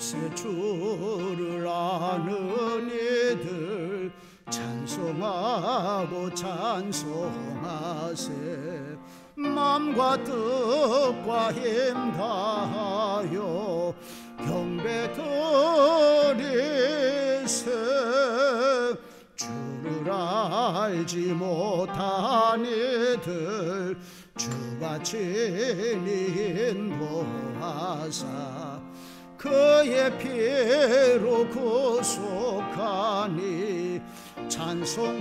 요새 주를 아는 이들 찬송하고 찬송하세. 맘과 뜻과 힘 다하여 경배 드리세. 주를 알지 못한 이들 주가 친히 인도하사 그의 피로 구속하니 찬송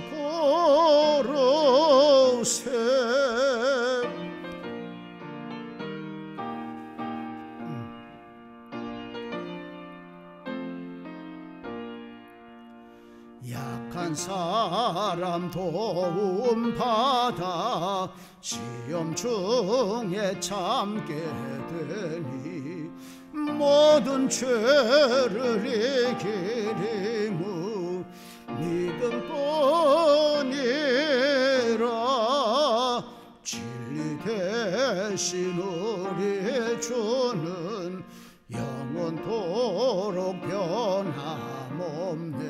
부르세. 약한 사람 도움 받아 시험 중에 참게 되니 모든 죄를 이기리무 믿음뿐이라. 진리 대신 우리 주는 영원토록 변함없네.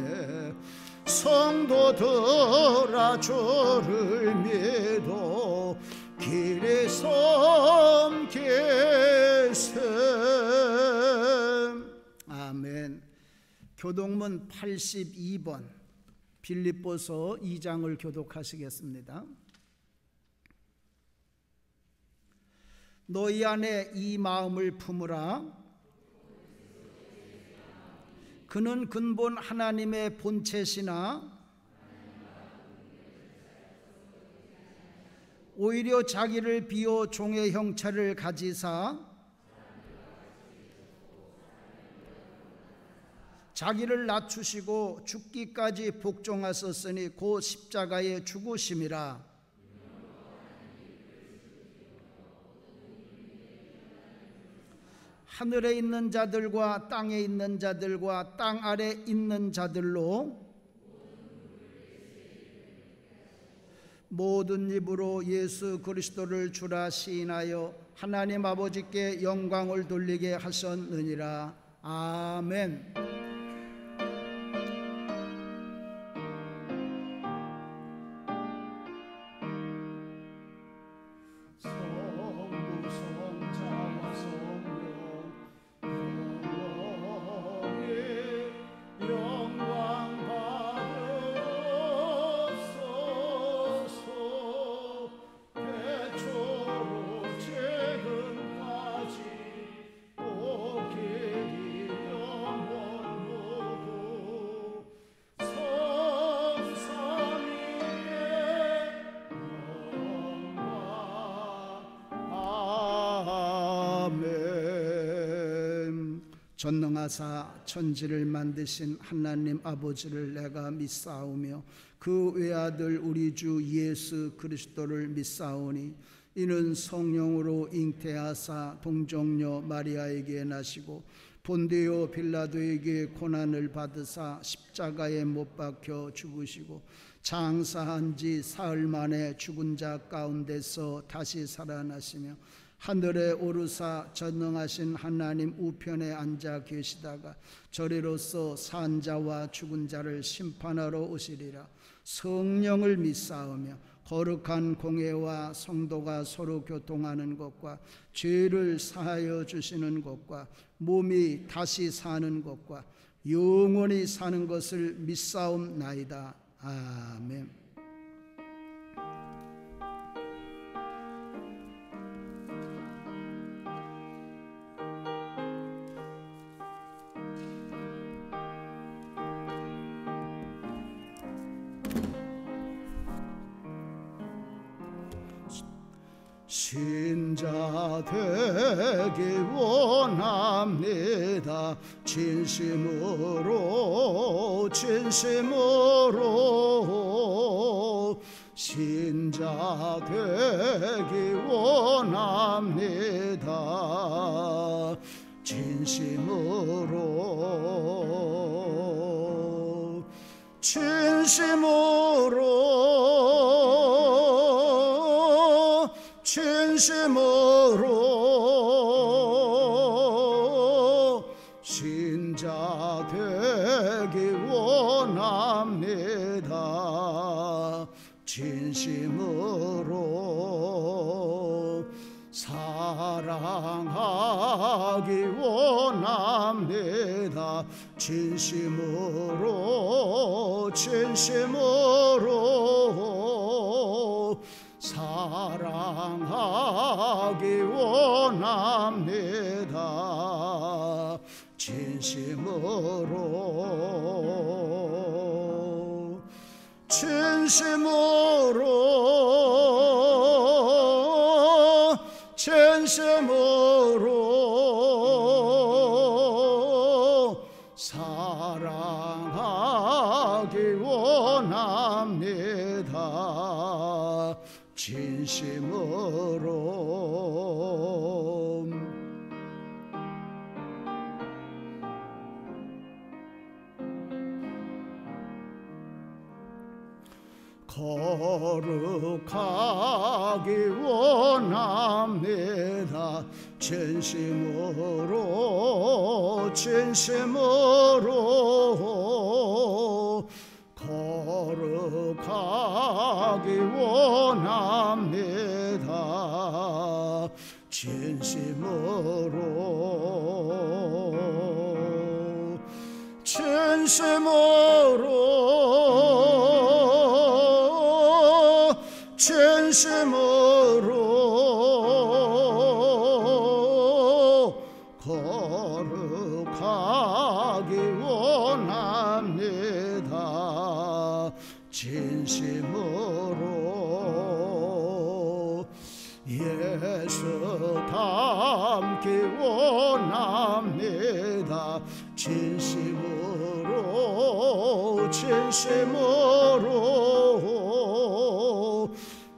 성도들아 주를 믿어 길이 섬기세. 아멘. 교독문 82번 빌립보서 2장을 교독하시겠습니다. 너희 안에 이 마음을 품으라. 그는 근본 하나님의 본체시나 오히려 자기를 비워 종의 형체를 가지사 자기를 낮추시고 죽기까지 복종하셨으니 곧 십자가에 죽으심이라. 하늘에 있는 자들과 땅에 있는 자들과 땅 아래 있는 자들로 모든 입으로 예수 그리스도를 주라 시인하여 하나님 아버지께 영광을 돌리게 하셨느니라. 아멘. 전능하사 천지를 만드신 하나님 아버지를 내가 믿사오며 그 외아들 우리 주 예수 그리스도를 믿사오니 이는 성령으로 잉태하사 동정녀 마리아에게 나시고 본디오 빌라도에게 고난을 받으사 십자가에 못 박혀 죽으시고 장사한 지 사흘 만에 죽은 자 가운데서 다시 살아나시며 하늘에 오르사 전능하신 하나님 우편에 앉아 계시다가 저리로서 산 자와 죽은 자를 심판하러 오시리라. 성령을 믿사오며 거룩한 공회와 성도가 서로 교통하는 것과 죄를 사하여 주시는 것과 몸이 다시 사는 것과 영원히 사는 것을 믿사옵나이다. 아멘. 신자 되기 원합니다. 진심으로 신자 되기 원합니다. 진심으로 진심으로 진심으로 사랑하기 원합니다. 진심으로 사랑하기 원합니다. 진심으로 사랑하기 원합니다. 진심으로 거룩하기 원합니다. 진심으로 거룩하기 원합니다. 진심으로 거룩하기 원합니다. 진심으로 예수 닮기 원합니다. 진심으로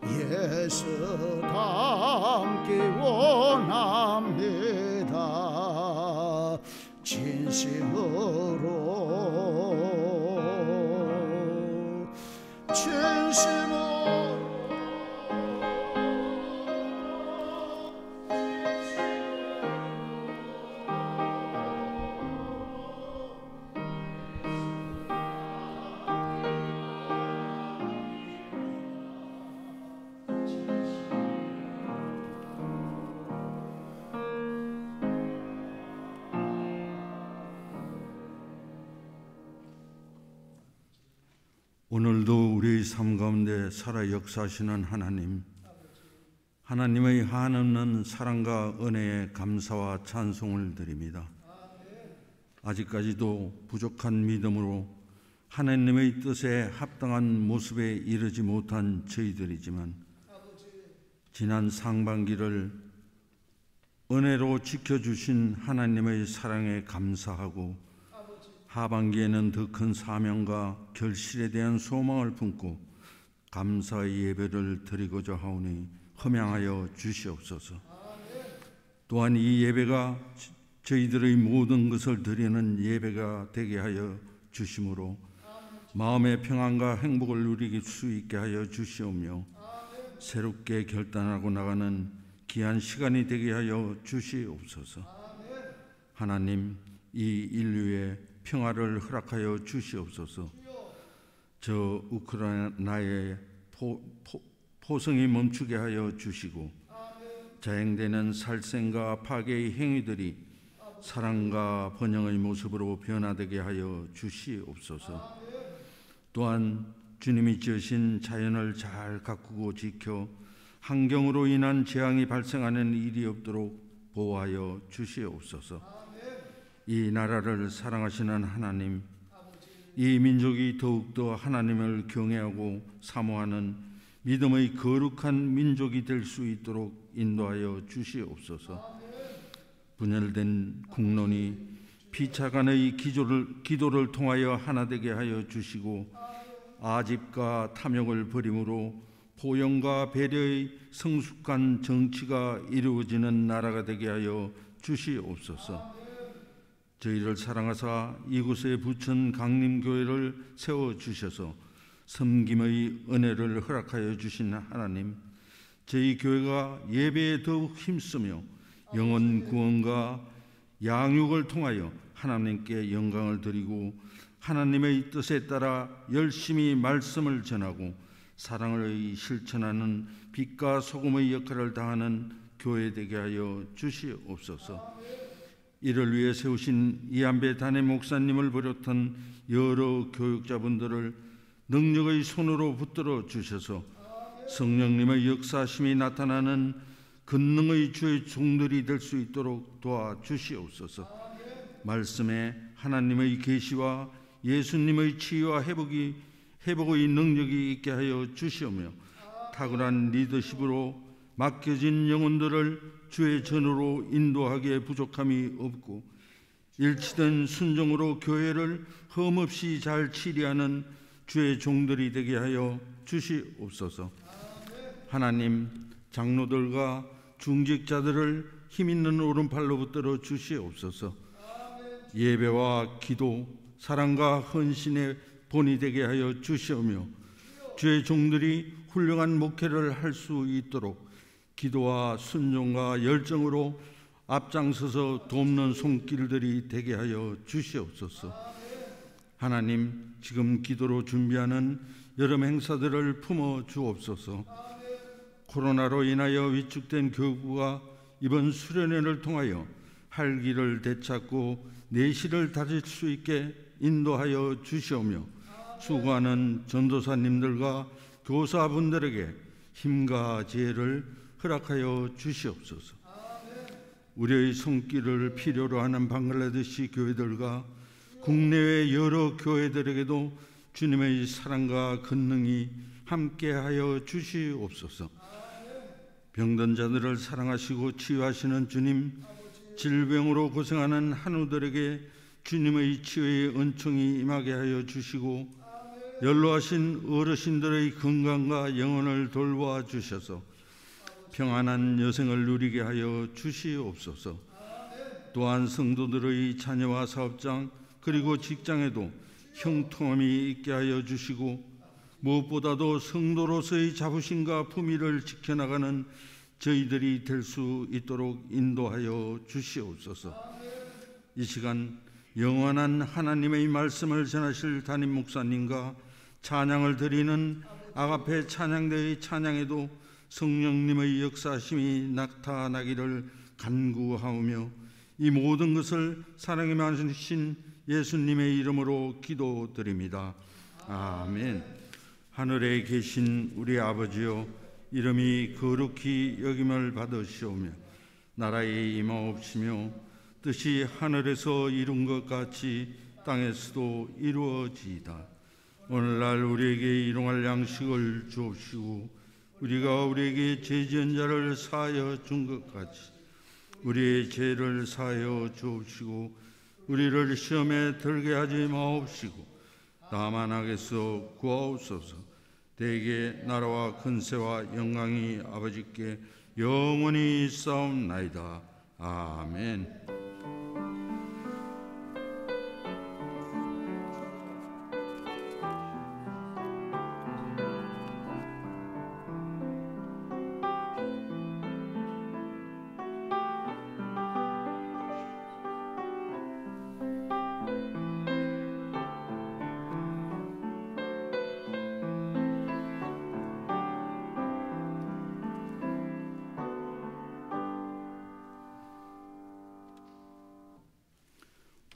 예수 닮기 원합니다. 진심으로 오늘도 우리의 삶 가운데 살아 역사하시는 하나님의 한없는 사랑과 은혜에 감사와 찬송을 드립니다. 아직까지도 부족한 믿음으로 하나님의 뜻에 합당한 모습에 이르지 못한 저희들이지만 지난 상반기를 은혜로 지켜주신 하나님의 사랑에 감사하고 하반기에는 더 큰 사명과 결실에 대한 소망을 품고 감사의 예배를 드리고자 하오니 흠양하여 주시옵소서. 또한 이 예배가 저희들의 모든 것을 드리는 예배가 되게 하여 주심으로 마음의 평안과 행복을 누리길 수 있게 하여 주시오며 새롭게 결단하고 나가는 귀한 시간이 되게 하여 주시옵소서. 하나님, 이 인류에 평화를 허락하여 주시옵소서. 저 우크라이나의 포성이 멈추게 하여 주시고 자행되는 살생과 파괴의 행위들이 사랑과 번영의 모습으로 변화되게 하여 주시옵소서. 또한 주님이 지으신 자연을 잘 가꾸고 지켜 환경으로 인한 재앙이 발생하는 일이 없도록 보호하여 주시옵소서. 이 나라를 사랑하시는 하나님, 이 민족이 더욱더 하나님을 경외하고 사모하는 믿음의 거룩한 민족이 될 수 있도록 인도하여 주시옵소서. 분열된 국론이 피차간의 기도를 통하여 하나 되게 하여 주시고 아집과 탐욕을 버림으로 포용과 배려의 성숙한 정치가 이루어지는 나라가 되게 하여 주시옵소서. 저희를 사랑하사 이곳에 부천 강림교회를 세워주셔서 섬김의 은혜를 허락하여 주신 하나님, 저희 교회가 예배에 더욱 힘쓰며 영혼 구원과 양육을 통하여 하나님께 영광을 드리고 하나님의 뜻에 따라 열심히 말씀을 전하고 사랑을 실천하는 빛과 소금의 역할을 다하는 교회 되게 하여 주시옵소서. 이를 위해 세우신 이한배 담임 목사님을 비롯한 여러 교육자분들을 능력의 손으로 붙들어 주셔서 성령님의 역사심이 나타나는 권능의 주의 종들이 될 수 있도록 도와주시옵소서. 말씀에 하나님의 계시와 예수님의 치유와 회복의 능력이 있게 하여 주시오며 탁월한 리더십으로 맡겨진 영혼들을 주의 전으로 인도하기에 부족함이 없고 일치된 순종으로 교회를 흠없이 잘 치리하는 주의 종들이 되게 하여 주시옵소서. 하나님, 장로들과 중직자들을 힘있는 오른팔로 붙들어 주시옵소서. 예배와 기도, 사랑과 헌신의 본이 되게 하여 주시오며 주의 종들이 훌륭한 목회를 할 수 있도록 기도와 순종과 열정으로 앞장서서 돕는 손길들이 되게 하여 주시옵소서. 하나님, 지금 기도로 준비하는 여름 행사들을 품어 주옵소서. 코로나로 인하여 위축된 교구가 이번 수련회를 통하여 활기를 되찾고 내실을 다질 수 있게 인도하여 주시오며 수고하는 전도사님들과 교사분들에게 힘과 지혜를 허락하여 주시옵소서. 우리의 손길을 필요로 하는 방글라데시 교회들과 국내외 여러 교회들에게도 주님의 사랑과 권능이 함께하여 주시옵소서. 병든 자들을 사랑하시고 치유하시는 주님, 질병으로 고생하는 한우들에게 주님의 치유의 은총이 임하게 하여 주시고 연로하신 어르신들의 건강과 영혼을 돌보아 주셔서 평안한 여생을 누리게 하여 주시옵소서. 또한 성도들의 자녀와 사업장 그리고 직장에도 형통함이 있게 하여 주시고 무엇보다도 성도로서의 자부심과 품위를 지켜나가는 저희들이 될 수 있도록 인도하여 주시옵소서. 이 시간 영원한 하나님의 말씀을 전하실 담임 목사님과 찬양을 드리는 아가페 찬양대의 찬양에도 성령님의 역사심이 나타나기를 간구하오며 이 모든 것을 사랑에 많으신 예수님의 이름으로 기도드립니다. 아멘. 하늘에 계신 우리 아버지여, 이름이 거룩히 여김을 받으시오며 나라의 임하옵시며 뜻이 하늘에서 이룬 것 같이 땅에서도 이루어지이다. 오늘날 우리에게 일용할 양식을 주옵시고 우리가 우리에게 죄 지은 자를 사하여 준 것 같이 우리의 죄를 사하여 주옵시고 우리를 시험에 들게 하지 마옵시고 다만 악에서 구하옵소서. 대개 나라와 권세와 영광이 아버지께 영원히 있사옵나이다. 아멘.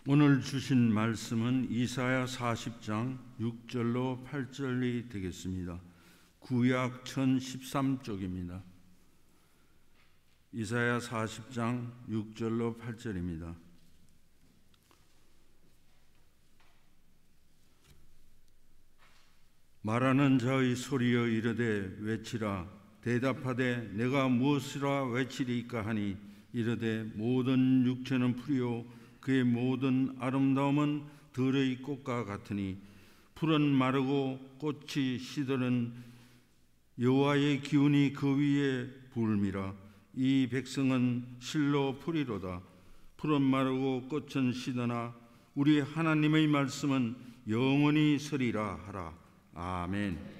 오늘 주신 말씀은 이사야 40장 6절로 8절이 되겠습니다. 구약 1013쪽입니다. 이사야 40장 6절로 8절입니다. 말하는 자의 소리여 이르되 외치라. 대답하되 내가 무엇이라 외치리이까 하니 이르되 모든 육체는 풀이요 그의 모든 아름다움은 들의 꽃과 같으니 풀은 마르고 꽃이 시들은 여호와의 기운이 그 위에 부을미라. 이 백성은 실로 풀이로다. 풀은 마르고 꽃은 시드나 우리 하나님의 말씀은 영원히 서리라 하라. 아멘.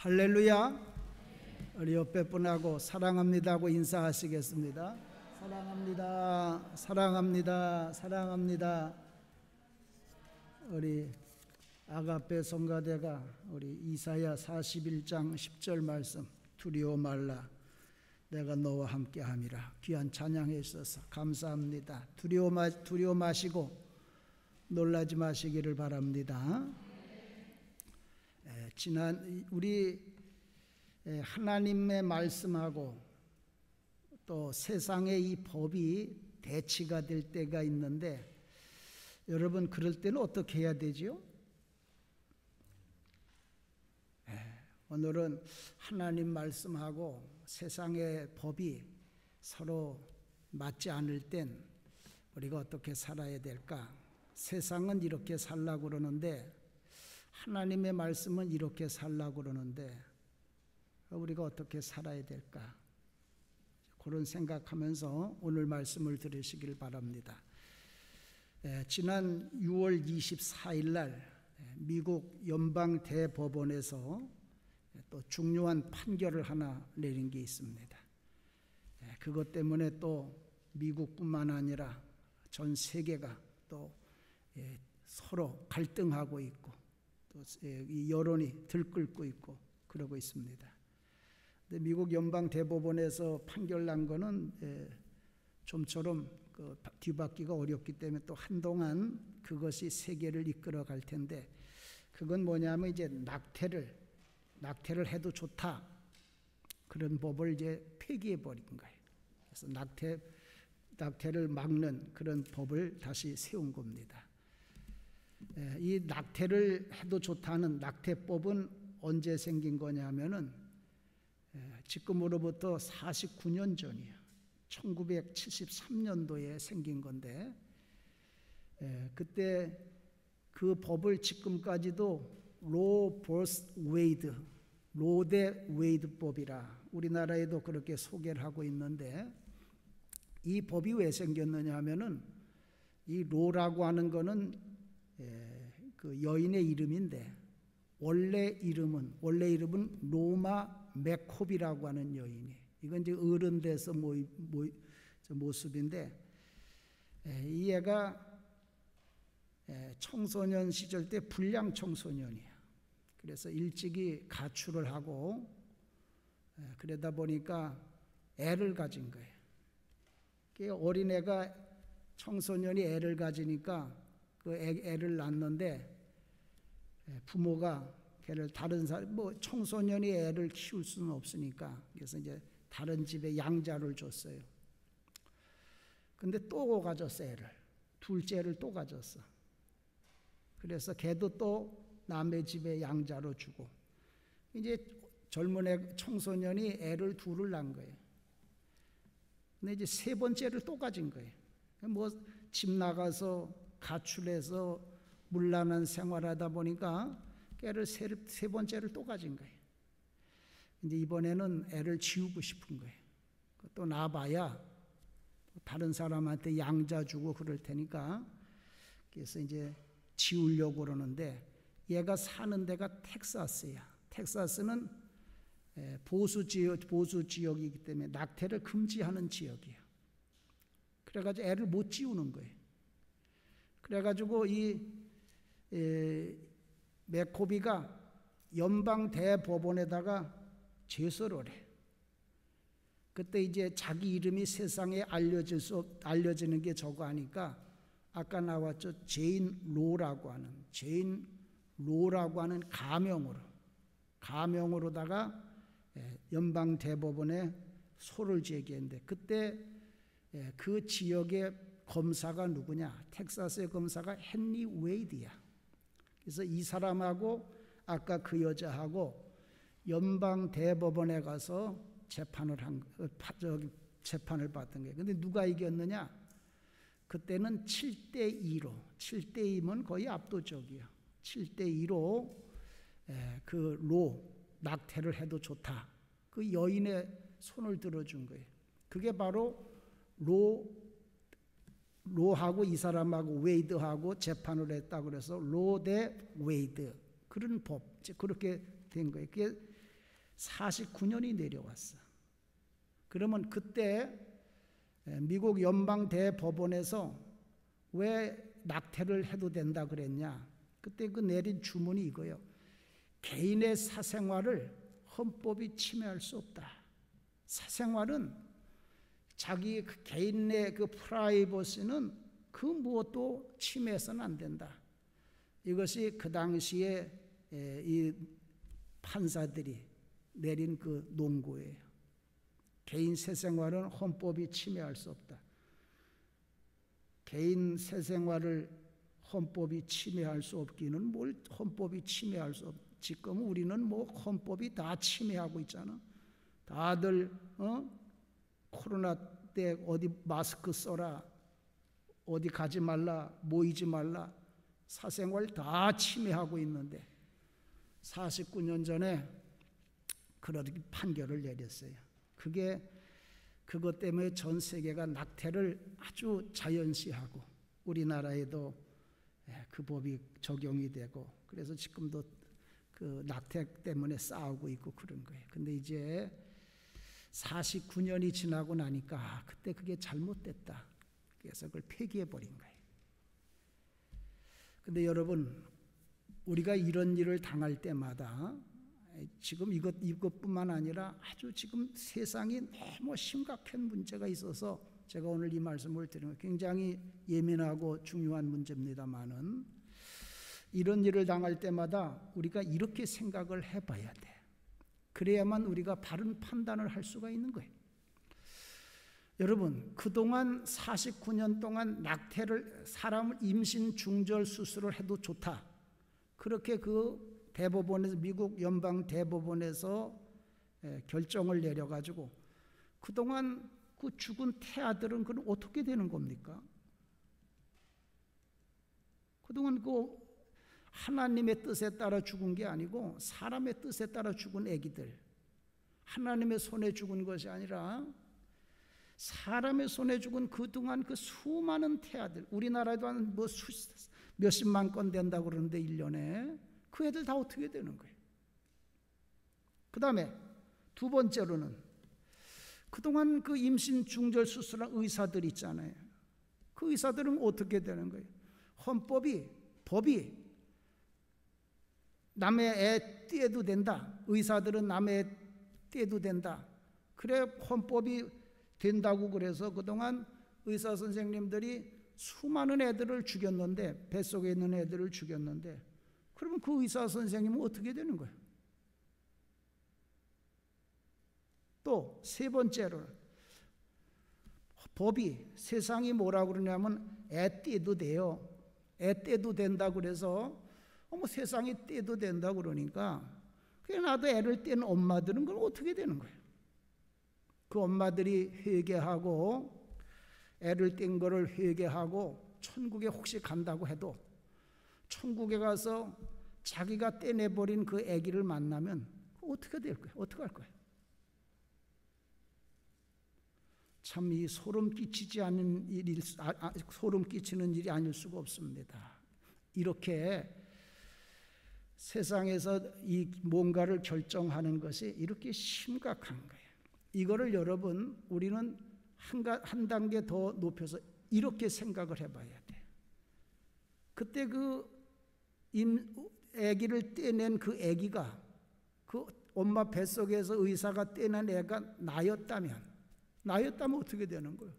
할렐루야. 우리 옆에 분하고 사랑합니다 하고 인사하시겠습니다. 사랑합니다. 사랑합니다. 사랑합니다. 우리 아가페 성가대가 우리 이사야 41장 10절 말씀, 두려워 말라 내가 너와 함께함이라, 귀한 찬양해 주셔서 감사합니다. 두려워 마시고 놀라지 마시기를 바랍니다. 지난 우리 하나님의 말씀하고 또 세상의 이 법이 대치가 될 때가 있는데, 여러분 그럴 때는 어떻게 해야 되지요? 오늘은 하나님 말씀하고 세상의 법이 서로 맞지 않을 땐 우리가 어떻게 살아야 될까? 세상은 이렇게 살라고 그러는데 하나님의 말씀은 이렇게 살라고 그러는데 우리가 어떻게 살아야 될까? 그런 생각하면서 오늘 말씀을 들으시길 바랍니다. 지난 6월 24일 날 미국 연방대법원에서 또 중요한 판결을 하나 내린 게 있습니다. 그것 때문에 또 미국뿐만 아니라 전 세계가 또 서로 갈등하고 있고 또 이 여론이 들끓고 있고 그러고 있습니다. 근데 미국 연방대법원에서 판결 난 거는 좀처럼 뒤받기가 어렵기 때문에 또 한동안 그것이 세계를 이끌어 갈 텐데, 그건 뭐냐면 이제 낙태를 해도 좋다, 그런 법을 이제 폐기해 버린 거예요. 그래서 낙태를 막는 그런 법을 다시 세운 겁니다. 이 낙태를 해도 좋다는 낙태법은 언제 생긴 거냐면은 지금으로부터 49년 전이에요. 1973년도에 생긴 건데, 그때 그 법을 지금까지도 로 버스 웨이드, 로 대 웨이드 법이라 우리나라에도 그렇게 소개를 하고 있는데, 이 법이 왜 생겼느냐 하면은 이 로라고 하는 거는 그 여인의 이름인데 원래 이름은 로마 맥콥이라고 하는 여인이, 이건 이제 어른 돼서 모습인데, 이 애가 청소년 시절 때 불량 청소년이야. 그래서 일찍이 가출을 하고 그러다 보니까 애를 가진 거예요. 어린애가, 청소년이 애를 가지니까 그 애를 낳는데 부모가 걔를 다른 사람, 청소년이 애를 키울 수는 없으니까 그래서 이제 다른 집에 양자를 줬어요. 근데 또 가졌어, 애를. 둘째를 또 가졌어. 그래서 걔도 또 남의 집에 양자로 주고, 이제 젊은 청소년이 애를 둘을 낳은 거예요. 근데 이제 세 번째를 또 가진 거예요. 집 나가서 가출해서 문란한 생활하다 보니까 애를 세 번째를 또 가진 거예요. 이제 이번에는 애를 지우고 싶은 거예요. 또 낳아봐야 다른 사람한테 양자 주고 그럴 테니까, 그래서 이제 지우려고 그러는데, 얘가 사는 데가 텍사스야. 텍사스는 보수 지역이기 때문에 낙태를 금지하는 지역이에요. 그래가지고 애를 못 지우는 거예요. 그래가지고 이 맥코비가 연방 대법원에다가 제소를 해. 그때 이제 자기 이름이 세상에 알려지는 게 저거 하니까, 아까 나왔죠, 제인 로라고 하는 가명으로다가 연방 대법원에 소를 제기했는데, 그때 그 지역의 검사가 누구냐? 텍사스의 검사가 헨리 웨이드야. 그래서 이 사람하고 아까 그 여자하고 연방 대법원에 가서 재판을 받은 거예요. 근데 누가 이겼느냐? 그때는 7대2로, 7대2면 거의 압도적이에요. 7대2로 낙태를 해도 좋다, 그 여인의 손을 들어준 거예요. 그게 바로 로하고 이 사람하고 웨이드하고 재판을 했다고 그래서 로 대 웨이드, 그런 법, 그렇게 된 거예요. 그게 49년이 내려왔어. 그러면 그때 미국 연방 대법원에서 왜 낙태를 해도 된다 그랬냐? 그때 그 내린 주문이 이거예요. 개인의 사생활을 헌법이 침해할 수 없다. 사생활은 자기 개인의 그 프라이버시는 그 무엇도 침해해서는 안 된다. 이것이 그 당시에 이 판사들이 내린 그 논고예요. 개인 사생활은 헌법이 침해할 수 없다. 개인 사생활을 헌법이 침해할 수 없기는 뭘 헌법이 침해할 수 없. 지금 우리는 뭐 헌법이 다 침해하고 있잖아. 다들 코로나 때 어디 마스크 써라, 어디 가지 말라, 모이지 말라, 사생활 다 침해하고 있는데 49년 전에 그렇게 판결을 내렸어요. 그것 때문에 전 세계가 낙태를 아주 자연시하고 우리나라에도 그 법이 적용이 되고 그래서 지금도 그 낙태 때문에 싸우고 있고 그런 거예요. 근데 이제 49년이 지나고 나니까 그때 그게 잘못됐다. 그래서 그걸 폐기해버린 거예요. 근데 여러분, 우리가 이런 일을 당할 때마다 지금 이것뿐만 아니라 아주 지금 세상이 너무 심각한 문제가 있어서 제가 오늘 이 말씀을 드리면 굉장히 예민하고 중요한 문제입니다만은 이런 일을 당할 때마다 우리가 이렇게 생각을 해봐야 돼. 그래야만 우리가 바른 판단을 할 수가 있는 거예요. 여러분, 그동안 49년 동안 낙태를 사람을 임신 중절 수술을 해도 좋다. 그렇게 그 대법원에서 미국 연방 대법원에서 결정을 내려가지고 그동안 그 죽은 태아들은 그건 어떻게 되는 겁니까? 그동안 그 하나님의 뜻에 따라 죽은 게 아니고 사람의 뜻에 따라 죽은 아기들, 하나님의 손에 죽은 것이 아니라 사람의 손에 죽은 그동안 그 수많은 태아들, 우리나라에도 한 뭐 몇십만 건 된다고 그러는데 1년에 그 애들 다 어떻게 되는 거예요? 그 다음에 두 번째로는 그동안 그 임신 중절 수술한 의사들 있잖아요. 그 의사들은 어떻게 되는 거예요? 법이 남의 애 떼도 된다. 의사들은 남의 애 떼도 된다. 그래 헌법이 된다고 그래서 그동안 의사 선생님들이 수많은 애들을 죽였는데, 뱃속에 있는 애들을 죽였는데, 그러면 그 의사 선생님은 어떻게 되는 거예요? 또 세 번째로 법이 세상이 뭐라고 그러냐면 애 떼도 돼요. 애 떼도 된다 그래서 세상이 떼도 된다 그러니까 그래 나도 애를 뗀 엄마들은 그럼 어떻게 되는 거예요? 그 엄마들이 회개하고 애를 뗀 거를 회개하고 천국에 혹시 간다고 해도 천국에 가서 자기가 떼내버린 그 아기를 만나면 어떻게 될 거예요? 어떻게 할 거예요? 참 이 소름 끼치지 않는 일이 소름 끼치는 일이 아닐 수가 없습니다. 이렇게 세상에서 이 뭔가를 결정하는 것이 이렇게 심각한 거예요. 이거를 여러분 우리는 한 단계 더 높여서 이렇게 생각을 해봐야 돼. 그때 그 아기를 떼낸 그 아기가 그 엄마 뱃속에서 의사가 떼낸 애가 나였다면 어떻게 되는 거예요?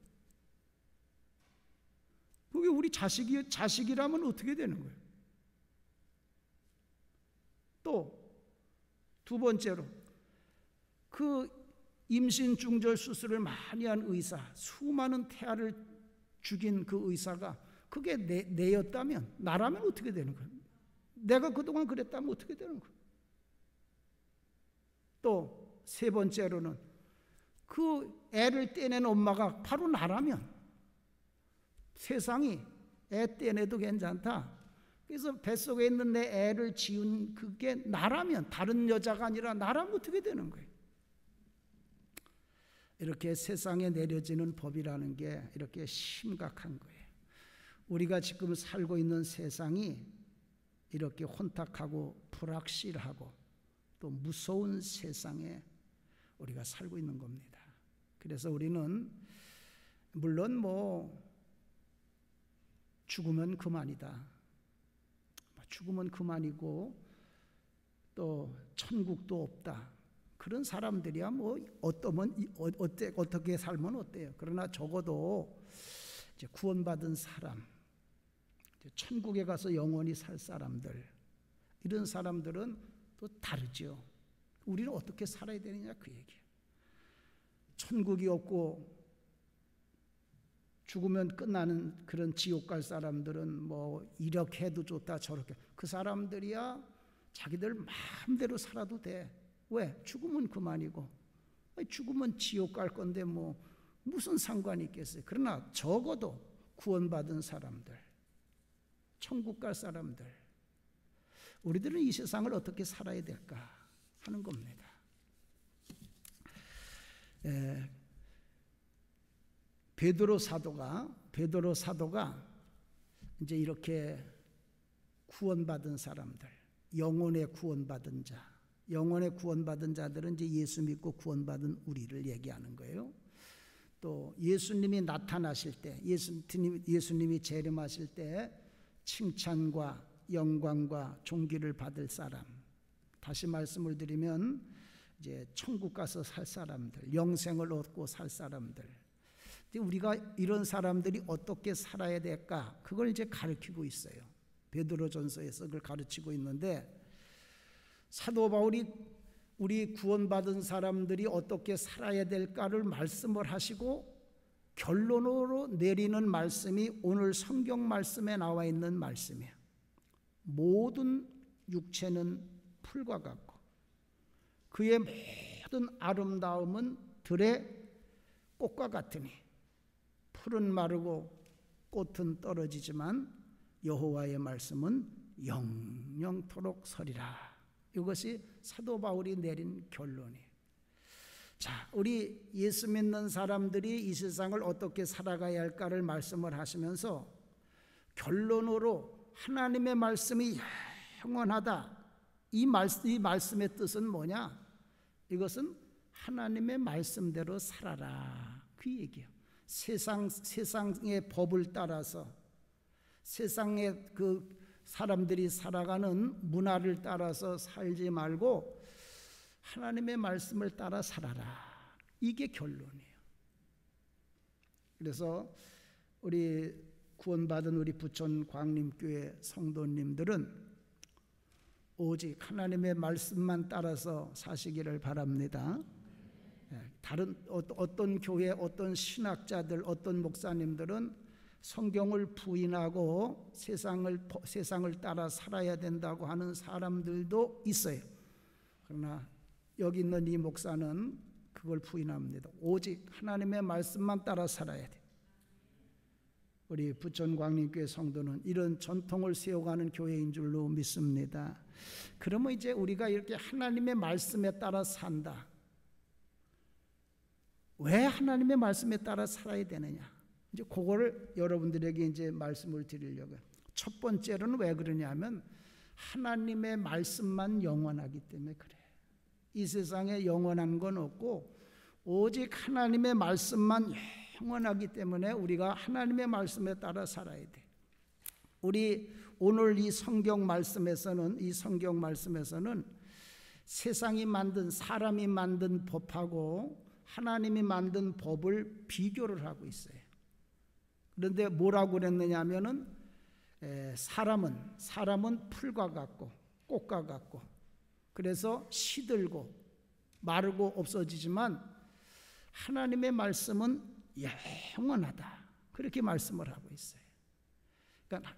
그게 우리 자식이라면 어떻게 되는 거예요? 또 두 번째로 그 임신 중절 수술을 많이 한 의사, 수많은 태아를 죽인 그 의사가 그게 내였다면 나라면 어떻게 되는 거예요? 내가 그동안 그랬다면 어떻게 되는 거예요? 또 세 번째로는 그 애를 떼낸 엄마가 바로 나라면 세상이 애 떼내도 괜찮다. 그래서 뱃속에 있는 내 애를 지은 그게 나라면, 다른 여자가 아니라 나라면 어떻게 되는 거예요? 이렇게 세상에 내려지는 법이라는 게 이렇게 심각한 거예요. 우리가 지금 살고 있는 세상이 이렇게 혼탁하고 불확실하고 또 무서운 세상에 우리가 살고 있는 겁니다. 그래서 우리는 물론 죽으면 그만이다. 죽으면 그만이고 또 천국도 없다. 그런 사람들이야 어떻게 살면 어때요? 그러나 적어도 이제 구원받은 사람, 이제 천국에 가서 영원히 살 사람들, 이런 사람들은 또 다르죠. 우리는 어떻게 살아야 되느냐 그 얘기예요. 천국이 없고 죽으면 끝나는 그런 지옥 갈 사람들은 이렇게 해도 좋다 저렇게, 그 사람들이야 자기들 마음대로 살아도 돼. 왜? 죽으면 그만이고, 죽으면 지옥 갈 건데 무슨 상관이 있겠어요. 그러나 적어도 구원받은 사람들, 천국 갈 사람들, 우리들은 이 세상을 어떻게 살아야 될까 하는 겁니다. 베드로 사도가 이제 이렇게 구원받은 사람들, 영혼의 구원받은 자들은 이제 예수 믿고 구원받은 우리를 얘기하는 거예요. 또 예수님이 나타나실 때, 예수님이 재림하실 때 칭찬과 영광과 존귀를 받을 사람, 다시 말씀을 드리면 이제 천국 가서 살 사람들, 영생을 얻고 살 사람들. 우리가 이런 사람들이 어떻게 살아야 될까? 그걸 이제 가르치고 있어요. 베드로전서에서 그걸 가르치고 있는데, 사도 바울이 우리 구원받은 사람들이 어떻게 살아야 될까를 말씀을 하시고 결론으로 내리는 말씀이 오늘 성경 말씀에 나와 있는 말씀이에요. 모든 육체는 풀과 같고 그의 모든 아름다움은 들의 꽃과 같으니 풀은 마르고 꽃은 떨어지지만 여호와의 말씀은 영영토록 서리라. 이것이 사도 바울이 내린 결론이에요. 자, 우리 예수 믿는 사람들이 이 세상을 어떻게 살아가야 할까를 말씀을 하시면서 결론으로 하나님의 말씀이 영원하다. 이 말씀의 뜻은 뭐냐? 이것은 하나님의 말씀대로 살아라. 그 얘기예요. 세상의 법을 따라서, 세상의 그 사람들이 살아가는 문화를 따라서 살지 말고 하나님의 말씀을 따라 살아라. 이게 결론이에요. 그래서 우리 구원받은 우리 부천 광림교회 성도님들은 오직 하나님의 말씀만 따라서 사시기를 바랍니다. 다른 어떤 교회, 어떤 신학자들, 어떤 목사님들은 성경을 부인하고 세상을 따라 살아야 된다고 하는 사람들도 있어요. 그러나 여기 있는 이 목사는 그걸 부인합니다. 오직 하나님의 말씀만 따라 살아야 돼. 우리 부천 광림교회 성도는 이런 전통을 세워가는 교회인 줄로 믿습니다. 그러면 이제 우리가 이렇게 하나님의 말씀에 따라 산다. 왜 하나님의 말씀에 따라 살아야 되느냐? 이제 그거를 여러분들에게 이제 말씀을 드리려고요. 첫 번째로는 왜 그러냐면 하나님의 말씀만 영원하기 때문에 그래. 이 세상에 영원한 건 없고 오직 하나님의 말씀만 영원하기 때문에 우리가 하나님의 말씀에 따라 살아야 돼. 우리 오늘 이 성경 말씀에서는 세상이 만든, 사람이 만든 법하고 하나님이 만든 법을 비교를 하고 있어요. 그런데 뭐라고 그랬느냐 하면은 사람은 풀과 같고 꽃과 같고 그래서 시들고 마르고 없어지지만 하나님의 말씀은 영원하다. 그렇게 말씀을 하고 있어요. 그러니까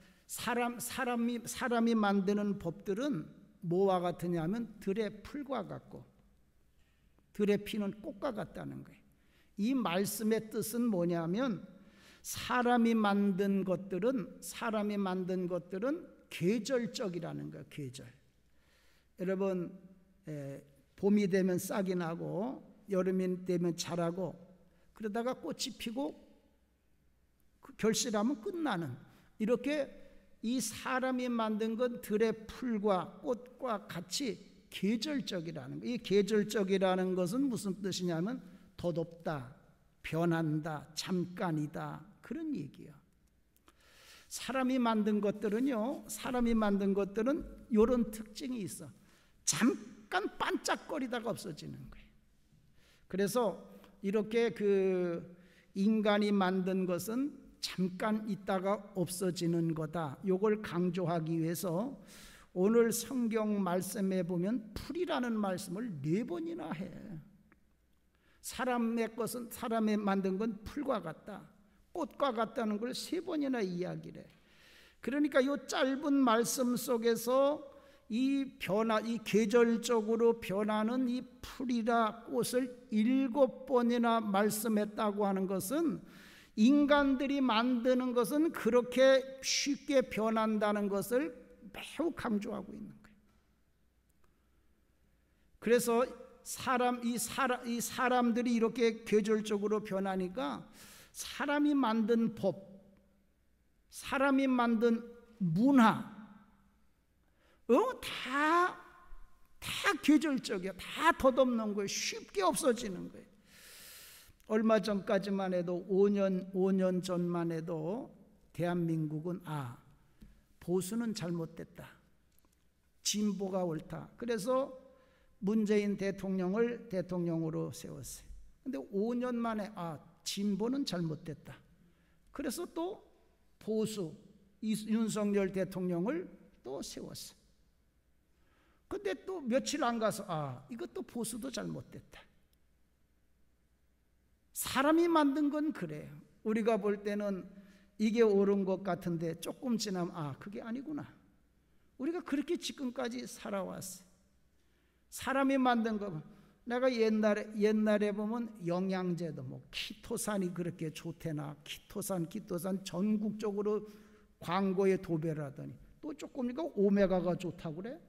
사람이 만드는 법들은 뭐와 같으냐면 들의 풀과 같고 들의 피는 꽃과 같다는 거예요. 이 말씀의 뜻은 뭐냐면 사람이 만든 것들은 계절적이라는 거예요. 계절. 여러분 봄이 되면 싹이 나고 여름이 되면 자라고 그러다가 꽃이 피고 결실하면 끝나는, 이렇게 이 사람이 만든 건 들의 풀과 꽃과 같이 계절적이라는 거. 이 계절적이라는 것은 무슨 뜻이냐면 덧없다, 변한다, 잠깐이다, 그런 얘기야. 사람이 만든 것들은 이런 특징이 있어. 잠깐 반짝거리다가 없어지는 거예요. 그래서 이렇게 인간이 만든 것은 잠깐 있다가 없어지는 거다. 이걸 강조하기 위해서 오늘 성경 말씀에 보면 풀이라는 말씀을 4번이나 해. 사람이 만든 건 풀과 같다, 꽃과 같다는 걸 3번이나 이야기를 해. 그러니까 이 짧은 말씀 속에서 이 계절적으로 변하는 이 풀이라 꽃을 7번이나 말씀했다고 하는 것은 인간들이 만드는 것은 그렇게 쉽게 변한다는 것을 매우 강조하고 있는 거예요. 그래서 이 사람들이 이렇게 계절적으로 변하니까 사람이 만든 법, 사람이 만든 문화, 다 계절적이야. 다 덧없는 거예요. 쉽게 없어지는 거예요. 얼마 전까지만 해도 5년 전만 해도 대한민국은 보수는 잘못됐다, 진보가 옳다. 그래서 문재인 대통령을 대통령으로 세웠어요. 근데 5년 만에 진보는 잘못됐다. 그래서 또 보수 윤석열 대통령을 또 세웠어요. 근데 또 며칠 안 가서 이것도 보수도 잘못됐다. 사람이 만든 건 그래요. 우리가 볼 때는 이게 옳은 것 같은데 조금 지나면 그게 아니구나. 우리가 그렇게 지금까지 살아왔어요. 사람이 만든 거. 내가 옛날에 보면 영양제도 키토산이 그렇게 좋대나, 키토산 전국적으로 광고에 도배를 하더니 또 조금이니까 오메가가 좋다고 그래.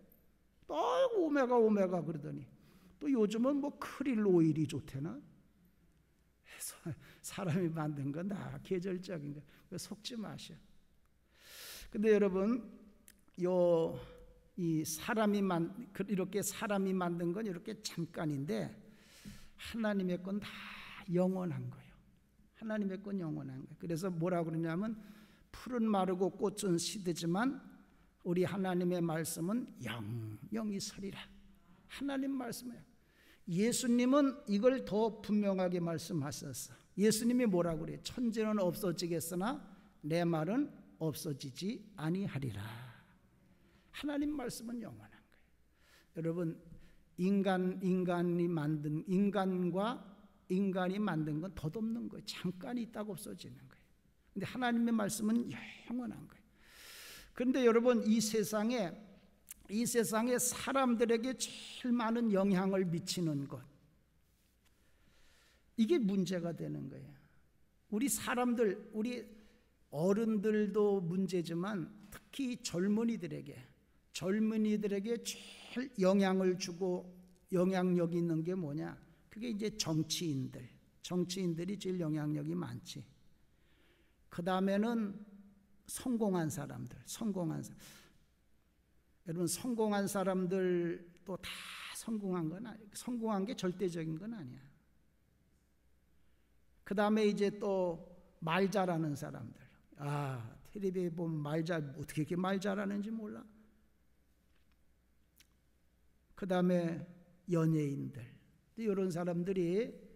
또 오메가 그러더니 또 요즘은 크릴 오일이 좋대나. 해서 사람이 만든 건 다 계절적인 거. 속지 마셔. 근데 여러분, 이렇게 사람이 만든 건 이렇게 잠깐인데 하나님의 건 다 영원한 거예요. 하나님의 건 영원한 거예요. 그래서 뭐라고 그러냐면 풀은 마르고 꽃은 시들지만 우리 하나님의 말씀은 영영이 서리라. 하나님 말씀이에요. 예수님은 이걸 더 분명하게 말씀하셨어. 예수님이 뭐라고 그래요? 천지는 없어지겠으나 내 말은 없어지지 아니하리라. 하나님 말씀은 영원한 거예요. 여러분, 인간이 만든 건 덧없는 거예요. 잠깐 있다가 없어지는 거예요. 근데 하나님의 말씀은 영원한 거예요. 그런데 여러분, 이 세상에 사람들에게 제일 많은 영향을 미치는 것, 이게 문제가 되는 거예요. 우리 어른들도 문제지만 특히 젊은이들에게 제일 영향을 주고 영향력 있는 게 뭐냐? 그게 이제 정치인들이 제일 영향력이 많지. 그 다음에는 성공한 사람들. 여러분, 성공한 사람들도 다 성공한 게 절대적인 건 아니야. 그 다음에 이제 또 말 잘하는 사람들. 텔레비에 보면 어떻게 이렇게 말 잘하는지 몰라. 그 다음에 연예인들. 이런 사람들이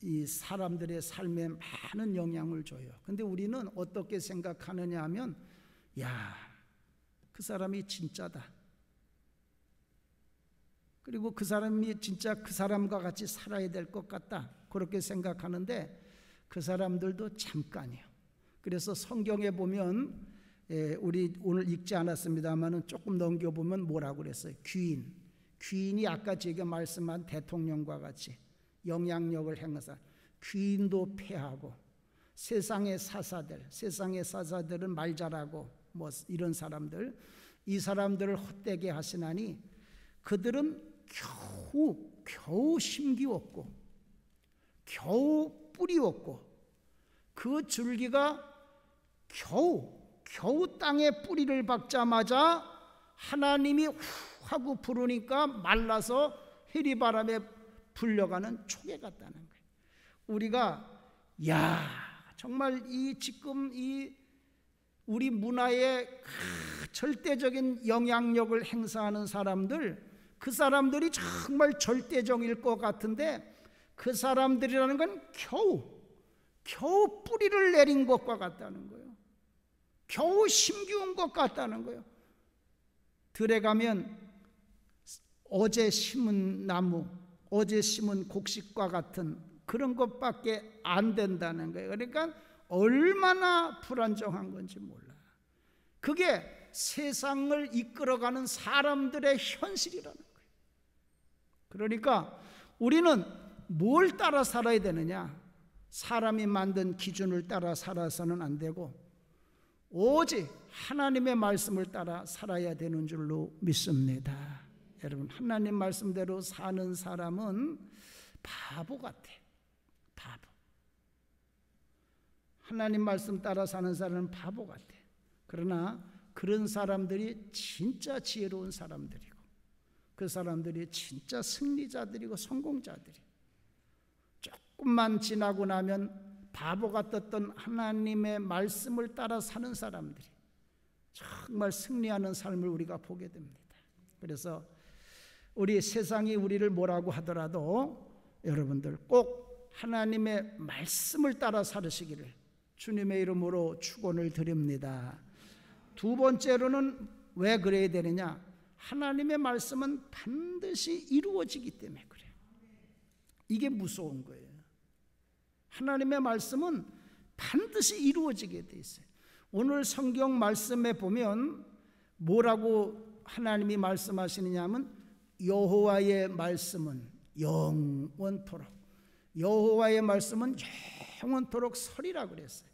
이 사람들의 삶에 많은 영향을 줘요. 근데 우리는 어떻게 생각하느냐 하면, 그 사람이 진짜다. 그리고 그 사람이 진짜 그 사람과 같이 살아야 될 것 같다. 그렇게 생각하는데 그 사람들도 잠깐이에요. 그래서 성경에 보면 우리 오늘 읽지 않았습니다만 조금 넘겨보면 뭐라고 그랬어요? 귀인이 아까 제가 말씀한 대통령과 같이 영향력을 행사, 귀인도 패하고 세상의 사사들은 말 잘하고 이런 사람들, 이 사람들을 헛되게 하시나니 그들은 겨우 심기웠고 겨우 뿌리웠고 그 줄기가 겨우 땅에 뿌리를 박자마자 하나님이 후 하고 부르니까 말라서 해리바람에 불려가는 초계 같다는 거예요. 우리가 정말 지금 우리 문화에 절대적인 영향력을 행사하는 사람들, 그 사람들이 정말 절대적일 것 같은데 그 사람들이라는 건 겨우 뿌리를 내린 것과 같다는 거예요. 겨우 심기운 것 같다는 거예요. 들에 가면 어제 심은 나무, 어제 심은 곡식과 같은 그런 것밖에 안 된다는 거예요. 그러니까 얼마나 불안정한 건지 몰라요. 그게 세상을 이끌어가는 사람들의 현실이라는 거예요. 그러니까 우리는 뭘 따라 살아야 되느냐? 사람이 만든 기준을 따라 살아서는 안 되고 오직 하나님의 말씀을 따라 살아야 되는 줄로 믿습니다. 여러분, 하나님 말씀대로 사는 사람은 바보 같아. 바보. 하나님 말씀 따라 사는 사람은 바보 같아. 그러나 그런 사람들이 진짜 지혜로운 사람들이고 그 사람들이 진짜 승리자들이고 성공자들이. 조금만 지나고 나면 바보 같았던 하나님의 말씀을 따라 사는 사람들이 정말 승리하는 삶을 우리가 보게 됩니다. 그래서 우리 세상이 우리를 뭐라고 하더라도 여러분들 꼭 하나님의 말씀을 따라 살으시기를 주님의 이름으로 축원을 드립니다. 두 번째로는 왜 그래야 되느냐? 하나님의 말씀은 반드시 이루어지기 때문에 그래요. 이게 무서운 거예요. 하나님의 말씀은 반드시 이루어지게 돼 있어요. 오늘 성경 말씀에 보면 뭐라고 하나님이 말씀하시느냐 하면 여호와의 말씀은 영원토록, 여호와의 말씀은 영원토록 서리라 그랬어요.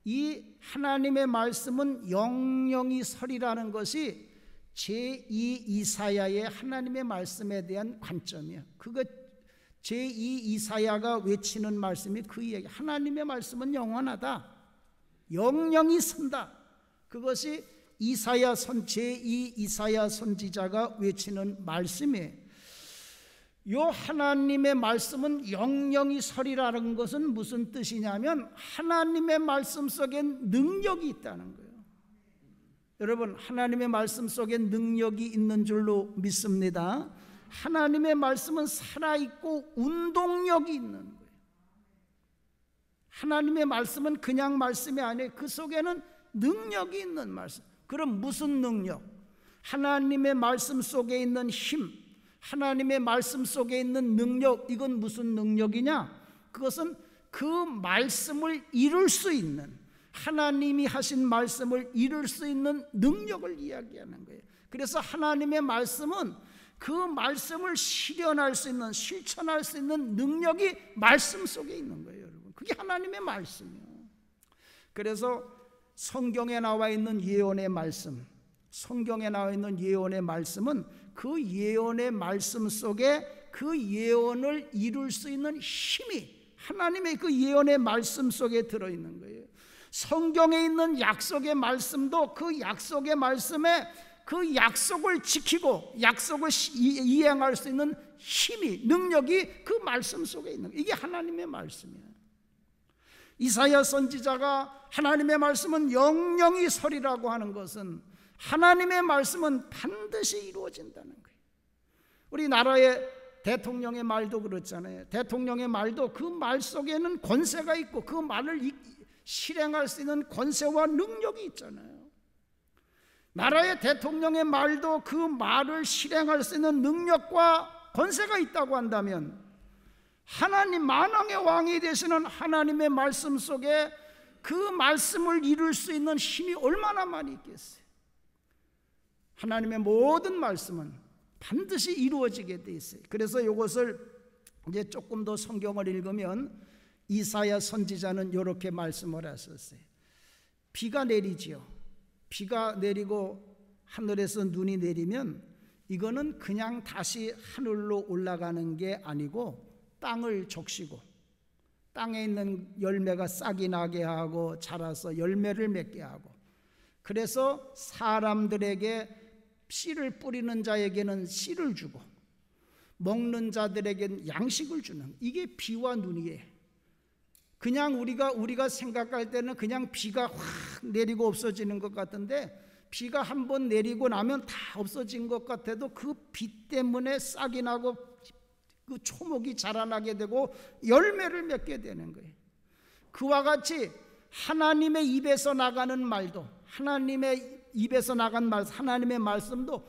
이 하나님의 말씀은 영영이 서리라는 것이 제2 이사야의 하나님의 말씀에 대한 관점이에요. 그거 제2 이사야가 외치는 말씀이 그 이야기. 하나님의 말씀은 영원하다. 영영이 선다. 그것이 제2 이사야 선지자가 외치는 말씀이에요. 요 하나님의 말씀은 영영이 서리라는 것은 무슨 뜻이냐면 하나님의 말씀 속엔 능력이 있다는 거예요. 여러분, 하나님의 말씀 속에 능력이 있는 줄로 믿습니다. 하나님의 말씀은 살아있고 운동력이 있는 거예요. 하나님의 말씀은 그냥 말씀이 아니에요. 그 속에는 능력이 있는 말씀. 그럼 무슨 능력? 하나님의 말씀 속에 있는 힘, 하나님의 말씀 속에 있는 능력, 이건 무슨 능력이냐? 그것은 그 말씀을 이룰 수 있는, 하나님이 하신 말씀을 이룰 수 있는 능력을 이야기하는 거예요. 그래서 하나님의 말씀은 그 말씀을 실현할 수 있는, 실천할 수 있는 능력이 말씀 속에 있는 거예요, 여러분. 그게 하나님의 말씀이에요. 그래서 성경에 나와 있는 예언의 말씀, 성경에 나와 있는 예언의 말씀은 그 예언의 말씀 속에 그 예언을 이룰 수 있는 힘이 하나님의 그 예언의 말씀 속에 들어있는 거예요. 성경에 있는 약속의 말씀도 그 약속의 말씀에 그 약속을 지키고 약속을 이행할 수 있는 힘이, 능력이 그 말씀 속에 있는 거예요. 이게 하나님의 말씀이에요. 이사야 선지자가 하나님의 말씀은 영영이 서리라고 하는 것은 하나님의 말씀은 반드시 이루어진다는 거예요. 우리나라의 대통령의 말도 그렇잖아요. 대통령의 말도 그 말 속에는 권세가 있고 그 말을 실행할 수 있는 권세와 능력이 있잖아요. 나라의 대통령의 말도 그 말을 실행할 수 있는 능력과 권세가 있다고 한다면 하나님 만왕의 왕이 되시는 하나님의 말씀 속에 그 말씀을 이룰 수 있는 힘이 얼마나 많이 있겠어요. 하나님의 모든 말씀은 반드시 이루어지게 돼 있어요. 그래서 이것을 이제 조금 더 성경을 읽으면 이사야 선지자는 이렇게 말씀을 하셨어요. 비가 내리지요. 비가 내리고 하늘에서 눈이 내리면 이거는 그냥 다시 하늘로 올라가는 게 아니고 땅을 적시고 땅에 있는 열매가 싹이 나게 하고 자라서 열매를 맺게 하고, 그래서 사람들에게 씨를 뿌리는 자에게는 씨를 주고 먹는 자들에게는 양식을 주는, 이게 비와 눈이에요. 그냥 우리가 생각할 때는 그냥 비가 확 내리고 없어지는 것 같은데, 비가 한번 내리고 나면 다 없어진 것 같아도 그 비 때문에 싹이 나고 그 초목이 자라나게 되고 열매를 맺게 되는 거예요. 그와 같이 하나님의 입에서 나가는 말도, 하나님의 입에서 나간 말, 하나님의 말씀도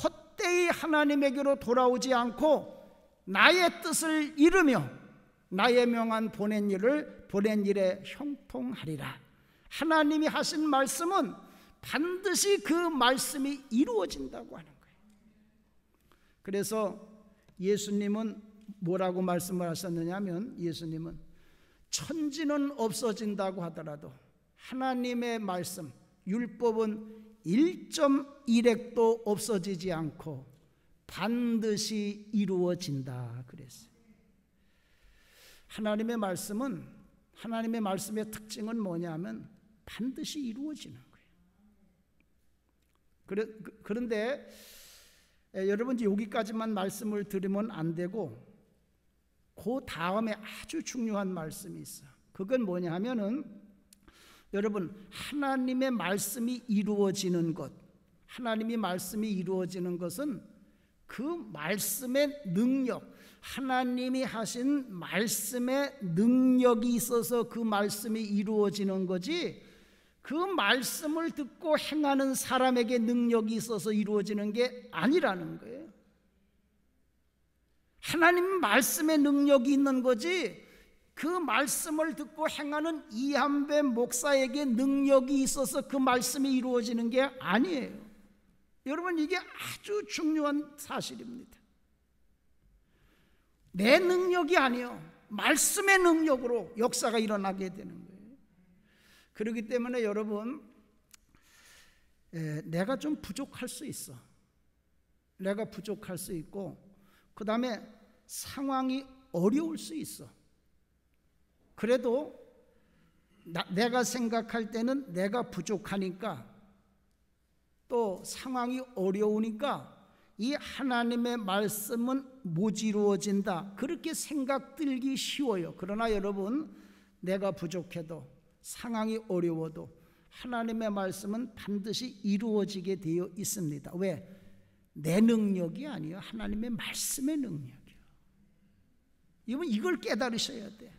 헛되이 하나님에게로 돌아오지 않고 나의 뜻을 이루며 나의 명한 보낸 일에 형통하리라. 하나님이 하신 말씀은 반드시 그 말씀이 이루어진다고 하는 거예요. 그래서 예수님은 뭐라고 말씀을 하셨느냐 하면, 예수님은 천지는 없어진다고 하더라도 하나님의 말씀, 율법은 1.1획도 없어지지 않고 반드시 이루어진다 그랬어요. 하나님의 말씀은, 하나님의 말씀의 특징은 뭐냐면 반드시 이루어지는 거예요. 그런데 여러분, 여기까지만 말씀을 드리면 안 되고 그 다음에 아주 중요한 말씀이 있어요. 그건 뭐냐 하면은, 여러분, 하나님의 말씀이 이루어지는 것, 하나님의 말씀이 이루어지는 것은 그 말씀의 능력, 하나님이 하신 말씀의 능력이 있어서 그 말씀이 이루어지는 거지, 그 말씀을 듣고 행하는 사람에게 능력이 있어서 이루어지는 게 아니라는 거예요. 하나님 말씀의 능력이 있는 거지, 그 말씀을 듣고 행하는 이한배 목사에게 능력이 있어서 그 말씀이 이루어지는 게 아니에요. 여러분, 이게 아주 중요한 사실입니다. 내 능력이 아니요, 말씀의 능력으로 역사가 일어나게 되는 거예요. 그렇기 때문에 여러분, 내가 좀 부족할 수 있어. 내가 부족할 수 있고, 그 다음에 상황이 어려울 수 있어. 그래도 내가 생각할 때는 내가 부족하니까, 또 상황이 어려우니까 이 하나님의 말씀은 못 이루어진다, 그렇게 생각 들기 쉬워요. 그러나 여러분, 내가 부족해도 상황이 어려워도 하나님의 말씀은 반드시 이루어지게 되어 있습니다. 왜? 내 능력이 아니에요. 하나님의 말씀의 능력이에요. 이걸 깨달으셔야 돼요.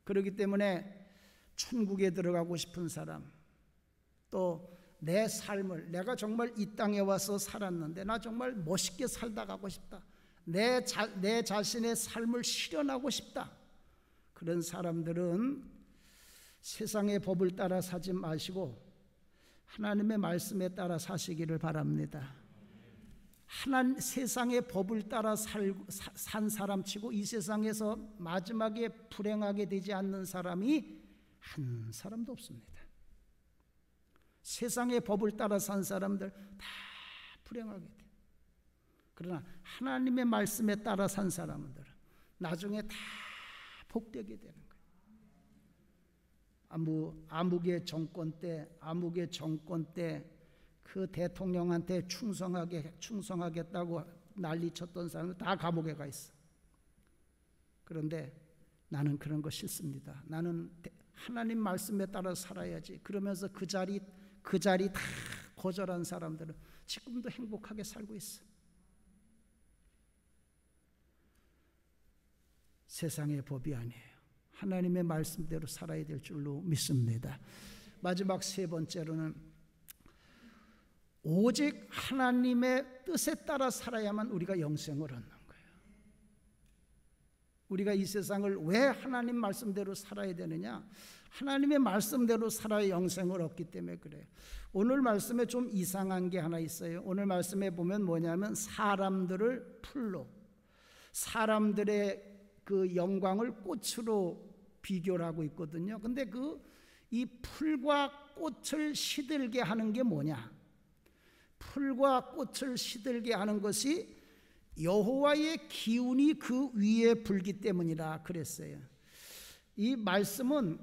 그렇기 때문에 천국에 들어가고 싶은 사람, 또 내 삶을, 내가 정말 이 땅에 와서 살았는데 나 정말 멋있게 살다 가고 싶다, 내 자신의 삶을 실현하고 싶다, 그런 사람들은 세상의 법을 따라 사지 마시고 하나님의 말씀에 따라 사시기를 바랍니다. 세상의 법을 따라 산 사람치고 이 세상에서 마지막에 불행하게 되지 않는 사람이 한 사람도 없습니다. 세상의 법을 따라 산 사람들 다 불행하게 돼요. 그러나 하나님의 말씀에 따라 산 사람들은 나중에 다 복되게 되는 거예요. 암흑의 정권 때 그 대통령한테 충성하겠다고 난리쳤던 사람들 다 감옥에 가 있어. 그런데 나는 그런 거 싫습니다. 나는 하나님 말씀에 따라 살아야지. 그러면서 그 자리 다 거절한 사람들은 지금도 행복하게 살고 있어. 세상의 법이 아니에요. 하나님의 말씀대로 살아야 될 줄로 믿습니다. 마지막 세 번째로는 오직 하나님의 뜻에 따라 살아야만 우리가 영생을 얻는 거예요. 우리가 이 세상을 왜 하나님 말씀대로 살아야 되느냐? 하나님의 말씀대로 살아야 영생을 얻기 때문에 그래요. 오늘 말씀에 좀 이상한 게 하나 있어요. 오늘 말씀에 보면 뭐냐면 사람들을 풀로, 사람들의 그 영광을 꽃으로 비교를 하고 있거든요. 근데 이 풀과 꽃을 시들게 하는 게 뭐냐? 풀과 꽃을 시들게 하는 것이 여호와의 기운이 그 위에 불기 때문이라 그랬어요. 이 말씀은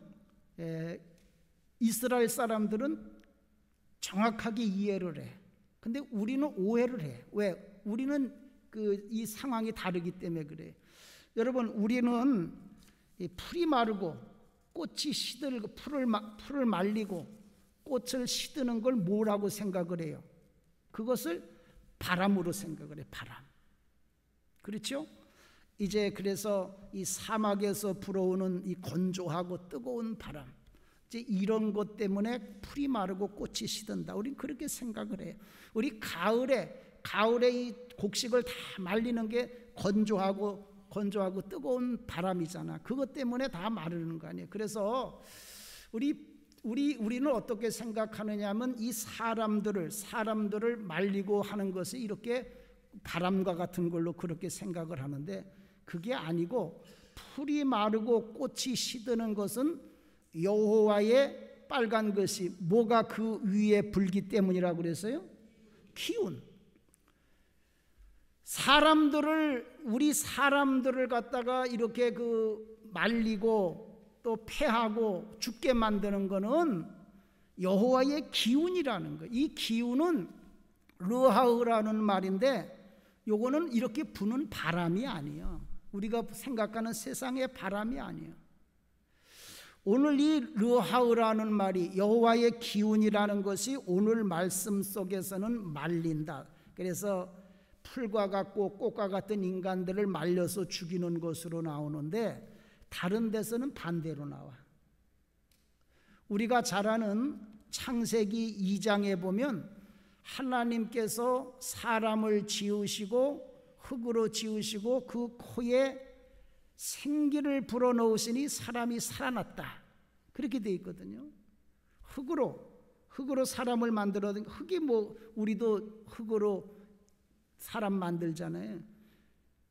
이스라엘 사람들은 정확하게 이해를 해. 근데 우리는 오해를 해. 왜? 우리는 이 상황이 다르기 때문에 그래. 여러분, 우리는 이 풀이 마르고 꽃이 시들고 풀을 말리고 꽃을 시드는 걸 뭐라고 생각을 해요? 그것을 바람으로 생각을 해. 바람. 그렇죠? 이제 그래서 이 사막에서 불어오는 이 건조하고 뜨거운 바람, 이제 이런 것 때문에 풀이 마르고 꽃이 시든다. 우린 그렇게 생각을 해요. 우리 가을에 이 곡식을 다 말리는 게 건조하고 뜨거운 바람이잖아. 그것 때문에 다 마르는 거 아니에요. 그래서 우리는 어떻게 생각하느냐 하면 이 사람들을 말리고 하는 것이 이렇게 바람과 같은 걸로 그렇게 생각을 하는데, 그게 아니고 풀이 마르고 꽃이 시드는 것은 여호와의 빨간 것이 뭐가 그 위에 불기 때문이라고 그랬어요? 기운. 우리 사람들을 갖다가 이렇게 말리고 또 패하고 죽게 만드는 거는 여호와의 기운이라는 거예요. 이 기운은 르하으라는 말인데, 요거는 이렇게 부는 바람이 아니에요. 우리가 생각하는 세상의 바람이 아니에요. 오늘 이 르하으라는 말이 여호와의 기운이라는 것이 오늘 말씀 속에서는 말린다. 그래서 풀과 같고 꽃과 같은 인간들을 말려서 죽이는 것으로 나오는데, 다른 데서는 반대로 나와. 우리가 잘 아는 창세기 2장에 보면 하나님께서 사람을 지으시고 흙으로 지으시고 그 코에 생기를 불어넣으시니 사람이 살아났다. 그렇게 되어 있거든요. 흙으로 사람을 만들어. 흙이 우리도 흙으로 사람 만들잖아요.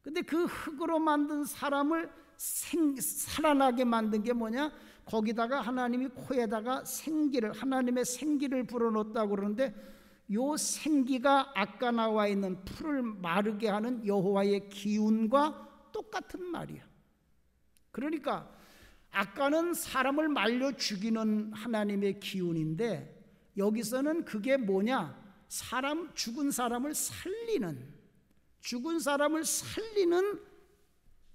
근데 그 흙으로 만든 사람을 살아나게 만든 게 뭐냐? 거기다가 하나님이 코에다가 하나님의 생기를 불어넣었다고 그러는데, 요 생기가 아까 나와 있는 풀을 마르게 하는 여호와의 기운과 똑같은 말이야. 그러니까 아까는 사람을 말려 죽이는 하나님의 기운인데, 여기서는 그게 뭐냐? 죽은 사람을 살리는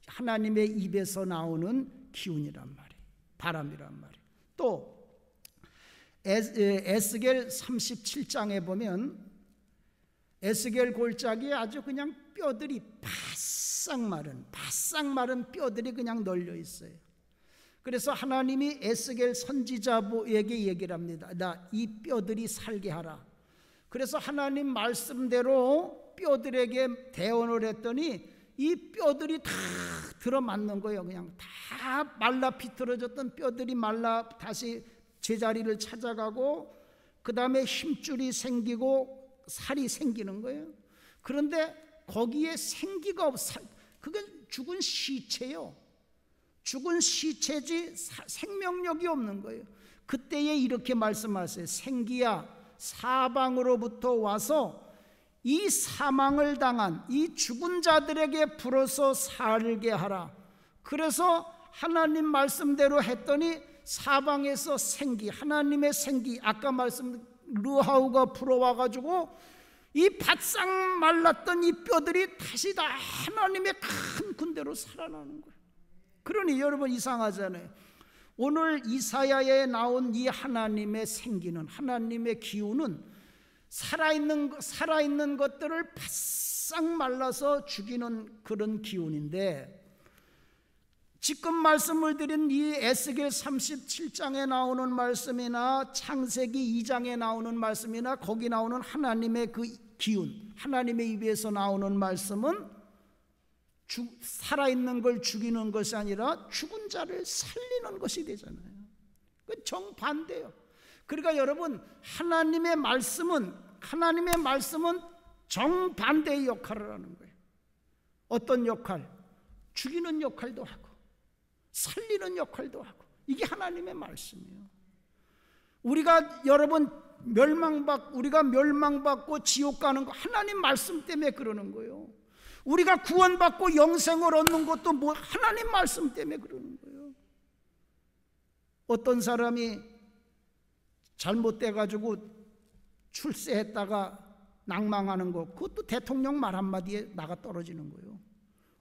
하나님의 입에서 나오는 기운이란 말이에요. 바람이란 말이에요. 또 에스겔 37장에 보면 에스겔 골짜기에 아주 그냥 뼈들이 바싹 마른 뼈들이 그냥 널려 있어요. 그래서 하나님이 에스겔 선지자에게 얘기를 합니다. 나 이 뼈들이 살게 하라. 그래서 하나님 말씀대로 뼈들에게 대언을 했더니 이 뼈들이 다 들어맞는 거예요. 그냥 다 말라 비틀어졌던 뼈들이 말라 다시 제자리를 찾아가고, 그 다음에 힘줄이 생기고 살이 생기는 거예요. 그런데 거기에 생기가 그게 죽은 시체요. 죽은 시체지 생명력이 없는 거예요. 그때에 이렇게 말씀하세요. 생기야, 사방으로부터 와서 이 사망을 당한 이 죽은 자들에게 불어서 살게 하라. 그래서 하나님 말씀대로 했더니 사방에서 하나님의 생기, 아까 말씀 르하우가 불어와가지고 이 바싹 말랐던 이 뼈들이 다시 다 하나님의 큰 군대로 살아나는 거예요. 그러니 여러분 이상하잖아요. 오늘 이사야에 나온 이 하나님의 생기는, 하나님의 기운은 살아있는 것들을 바싹 말라서 죽이는 그런 기운인데, 지금 말씀을 드린 이 에스겔 37장에 나오는 말씀이나 창세기 2장에 나오는 말씀이나 거기 나오는 하나님의 그 기운, 하나님의 입에서 나오는 말씀은 살아있는 걸 죽이는 것이 아니라 죽은 자를 살리는 것이 되잖아요. 그 정반대예요. 그러니까 여러분, 하나님의 말씀은 정반대의 역할을 하는 거예요. 어떤 역할? 죽이는 역할도 하고 살리는 역할도 하고. 이게 하나님의 말씀이에요. 우리가 멸망받고 지옥 가는 거 하나님 말씀 때문에 그러는 거예요. 우리가 구원받고 영생을 얻는 것도 하나님 말씀 때문에 그러는 거예요. 어떤 사람이 잘못돼가지고 출세했다가 낭망하는 거, 그것도 대통령 말 한마디에 나가 떨어지는 거예요.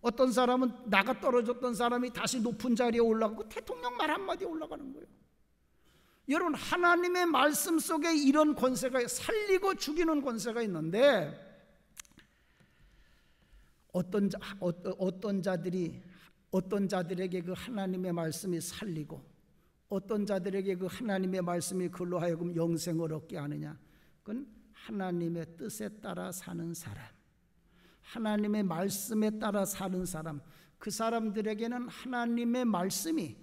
어떤 사람은 나가 떨어졌던 사람이 다시 높은 자리에 올라가고 대통령 말 한마디에 올라가는 거예요. 여러분, 하나님의 말씀 속에 이런 권세가, 살리고 죽이는 권세가 있는데 어떤 자들에게 그 하나님의 말씀이 살리고 어떤 자들에게 그 하나님의 말씀이 그로 하여금 영생을 얻게 하느냐, 그건 하나님의 뜻에 따라 사는 사람, 하나님의 말씀에 따라 사는 사람, 그 사람들에게는 하나님의 말씀이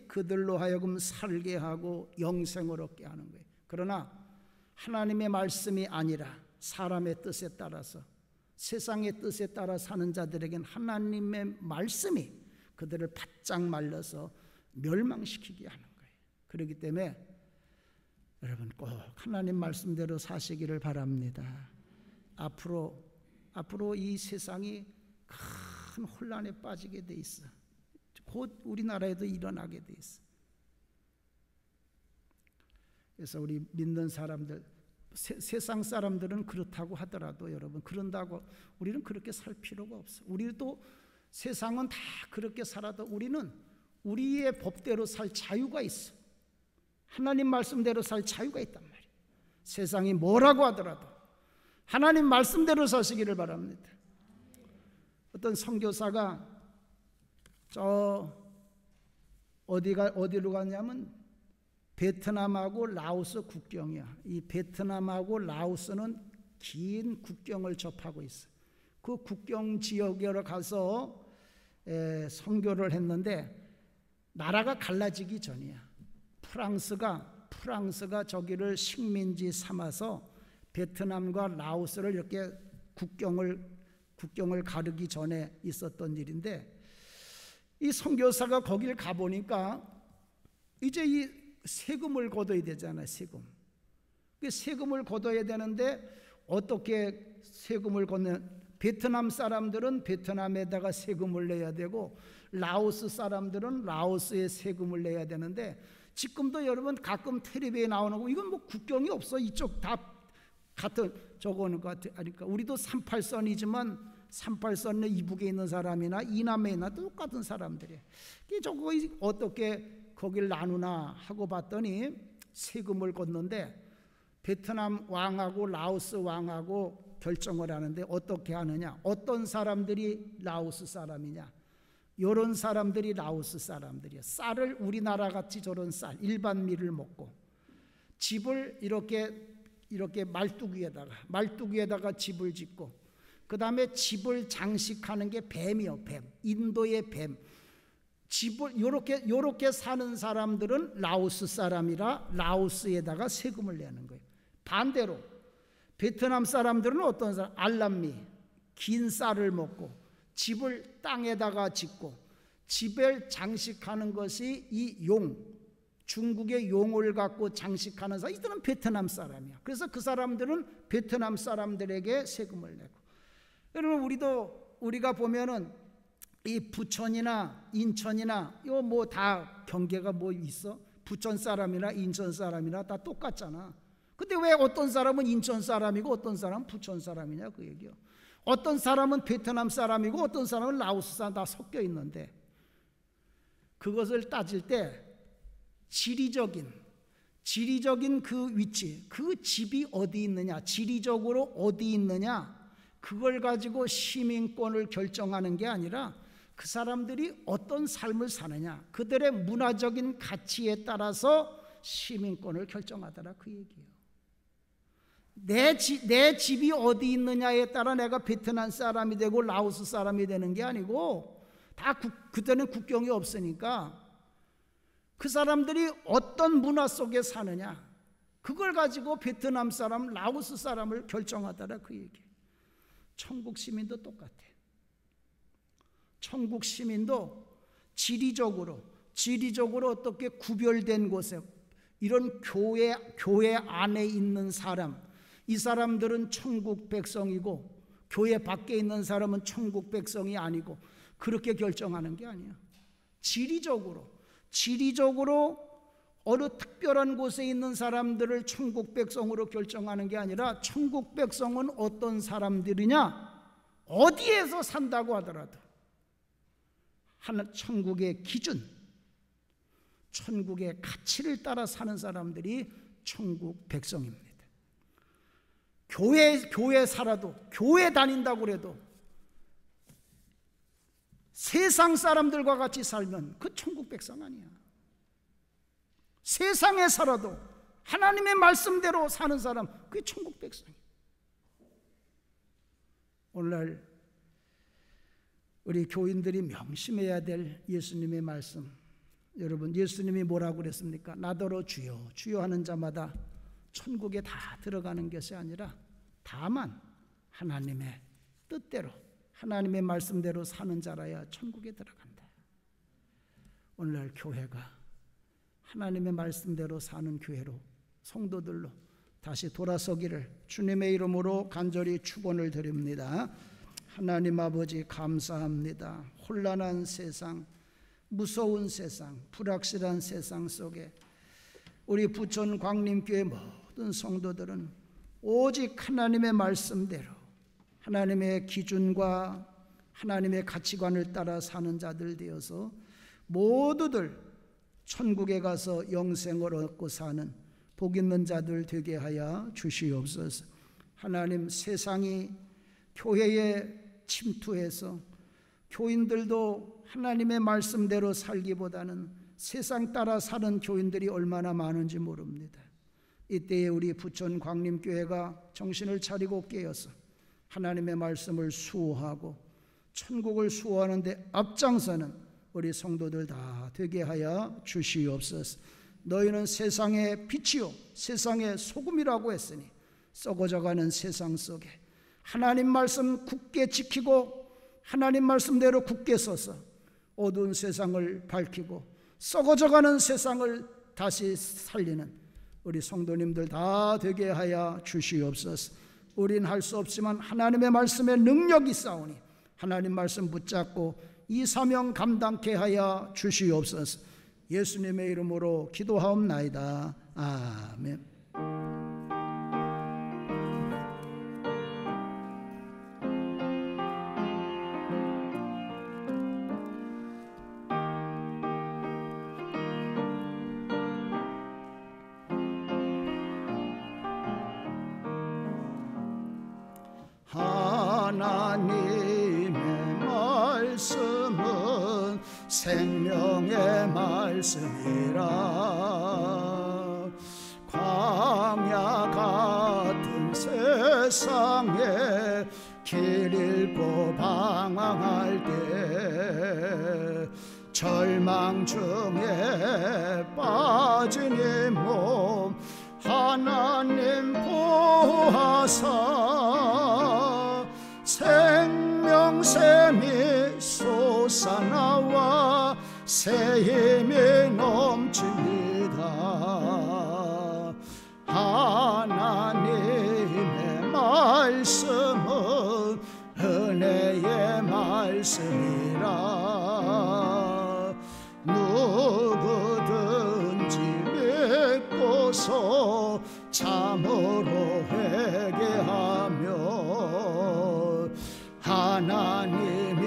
그들로 하여금 살게 하고 영생을 얻게 하는 거예요. 그러나 하나님의 말씀이 아니라 사람의 뜻에 따라서, 세상의 뜻에 따라 사는 자들에게는 하나님의 말씀이 그들을 바짝 말려서 멸망시키게 하는 거예요. 그렇기 때문에 여러분 꼭 하나님 말씀대로 사시기를 바랍니다. 앞으로 이 세상이 큰 혼란에 빠지게 돼 있어. 곧 우리나라에도 일어나게 돼 있어. 그래서 우리 믿는 사람들, 세상 사람들은 그렇다고 하더라도 여러분, 그런다고 우리는 그렇게 살 필요가 없어. 우리도 세상은 다 그렇게 살아도 우리는 우리의 법대로 살 자유가 있어. 하나님 말씀대로 살 자유가 있단 말이에요. 세상이 뭐라고 하더라도 하나님 말씀대로 사시기를 바랍니다. 어떤 선교사가 어디로 갔냐면 베트남하고 라오스 국경이야. 이 베트남하고 라오스는 긴 국경을 접하고 있어. 그 국경 지역에 가서 선교를 했는데 나라가 갈라지기 전이야. 프랑스가 저기를 식민지 삼아서 베트남과 라오스를 이렇게 국경을 가르기 전에 있었던 일인데, 이 선교사가 거길 가보니까 이제 이 세금을 걷어야 되잖아요. 세금을 걷어야 되는데 어떻게 세금을 걷는, 베트남 사람들은 베트남에다가 세금을 내야 되고 라오스 사람들은 라오스에 세금을 내야 되는데, 지금도 여러분 가끔 텔레비에 나오는 거, 이건 뭐 국경이 없어. 이쪽 다 같은 저거는 것 같아. 그러니까 우리도 38선이지만 38선 내 이북에 있는 사람이나 이남에 있는 똑같은 사람들이에요. 저거 어떻게 거길 나누나 하고 봤더니 세금을 걷는데 베트남 왕하고 라오스 왕하고 결정을 하는데 어떻게 하느냐, 어떤 사람들이 라오스 사람이냐, 요런 사람들이 라오스 사람들이야. 쌀을 우리나라 같이 저런 쌀 일반 밀을 먹고, 집을 이렇게 말뚝위에다가 집을 짓고, 그 다음에 집을 장식하는 게 뱀이요. 뱀, 인도의 뱀. 집을 요렇게 사는 사람들은 라오스 사람이라 라오스에다가 세금을 내는 거예요. 반대로 베트남 사람들은 어떤 사람, 알람미, 긴 쌀을 먹고 집을 땅에다가 짓고, 집을 장식하는 것이 이 중국의 용을 갖고 장식하는 사람, 이들은 베트남 사람이야. 그래서 그 사람들은 베트남 사람들에게 세금을 내고. 여러분, 우리가 보면은 이 부천이나 인천이나 이거 뭐 다 경계가 뭐 있어? 부천 사람이나 인천 사람이나 다 똑같잖아. 근데 왜 어떤 사람은 인천 사람이고 어떤 사람은 부천 사람이냐, 그 얘기요. 어떤 사람은 베트남 사람이고 어떤 사람은 라오스 사람, 다 섞여 있는데, 그것을 따질 때 지리적인 그 위치, 그 집이 어디 있느냐, 지리적으로 어디 있느냐, 그걸 가지고 시민권을 결정하는 게 아니라 그 사람들이 어떤 삶을 사느냐, 그들의 문화적인 가치에 따라서 시민권을 결정하더라, 그 얘기예요. 내 집이 어디 있느냐에 따라 내가 베트남 사람이 되고 라오스 사람이 되는 게 아니고, 다 그때는 국경이 없으니까 그 사람들이 어떤 문화 속에 사느냐, 그걸 가지고 베트남 사람, 라오스 사람을 결정하더라, 그 얘기. 천국 시민도 똑같아. 천국 시민도 지리적으로 어떻게 구별된 곳에, 이런 교회 안에 있는 사람, 이 사람들은 천국 백성이고 교회 밖에 있는 사람은 천국 백성이 아니고, 그렇게 결정하는 게 아니야. 지리적으로 어느 특별한 곳에 있는 사람들을 천국 백성으로 결정하는 게 아니라 천국 백성은 어떤 사람들이냐, 어디에서 산다고 하더라도 천국의 기준, 천국의 가치를 따라 사는 사람들이 천국 백성입니다. 교회 살아도, 교회 다닌다고 그래도 세상 사람들과 같이 살면 그 천국 백성 아니야. 세상에 살아도 하나님의 말씀대로 사는 사람, 그게 천국 백성이야. 오늘날 우리 교인들이 명심해야 될 예수님의 말씀, 여러분, 예수님이 뭐라고 그랬습니까? 나더러 주여 주여 하는 자마다 천국에 다 들어가는 것이 아니라 다만 하나님의 뜻대로, 하나님의 말씀대로 사는 자라야 천국에 들어간다. 오늘날 교회가 하나님의 말씀대로 사는 교회로, 성도들로 다시 돌아서기를 주님의 이름으로 간절히 축원을 드립니다. 하나님 아버지, 감사합니다. 혼란한 세상, 무서운 세상, 불확실한 세상 속에 우리 부천 광림교회 모든 성도들은 오직 하나님의 말씀대로, 하나님의 기준과 하나님의 가치관을 따라 사는 자들 되어서 모두들 천국에 가서 영생을 얻고 사는 복 있는 자들 되게 하여 주시옵소서. 하나님, 세상이 교회에 침투해서 교인들도 하나님의 말씀대로 살기보다는 세상 따라 사는 교인들이 얼마나 많은지 모릅니다. 이때에 우리 부천 광림교회가 정신을 차리고 깨어서 하나님의 말씀을 수호하고 천국을 수호하는 데 앞장서는 우리 성도들 다 되게 하여 주시옵소서. 너희는 세상의 빛이요 세상의 소금이라고 했으니 썩어져가는 세상 속에 하나님 말씀 굳게 지키고 하나님 말씀대로 굳게 서서 어두운 세상을 밝히고 썩어져가는 세상을 다시 살리는 우리 성도님들 다 되게 하여 주시옵소서. 우린 할 수 없지만 하나님의 말씀에 능력이 있사오니 하나님 말씀 붙잡고 이 사명 감당케 하여 주시옵소서. 예수님의 이름으로 기도하옵나이다. 아멘. 하나님의 말씀은 생명의 말씀이라. 광야 같은 세상에 길 잃고 방황할 때 절망 중에 빠진 이 몸 하나님 보호하사 생명샘이 솟아나와 새 힘이 넘칩니다. 하나님의 말씀은 은혜의 말씀이라. 누구든지 믿고서 참으로 회개하며 하나님이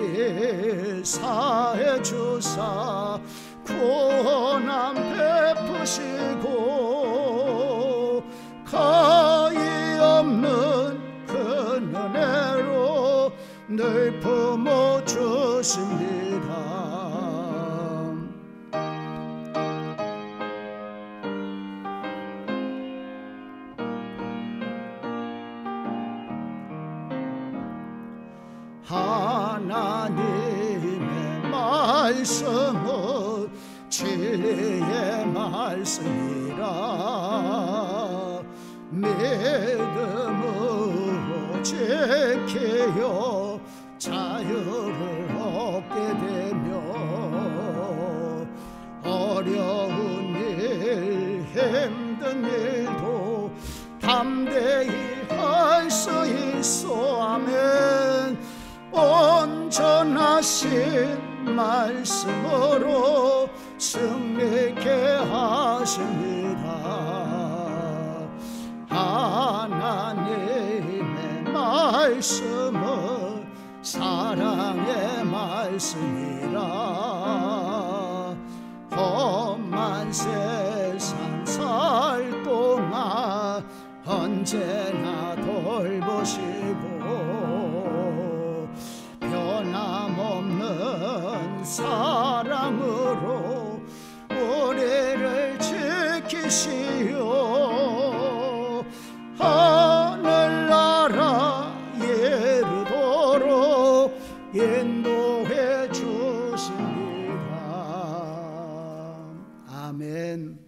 사해 주사 구원함 베푸시고 가히 없는 그 은혜로 늘 품어 주십니다. 하나님의 말씀은 진리의 말씀이라. 믿음으로 지키어 자유를 얻게 되며 어려운 일 힘든 일도 담대히 할 수 있어. 아멘. 온전하신 말씀으로 승리케 하십니다. 하나님의 말씀은 사랑의 말씀이라 험한 세상 살 동안 언제나 돌보시고 변함없는 사랑으로 우리를 지키시오. 하늘나라 이르도록 인도해 주십니다. 아멘.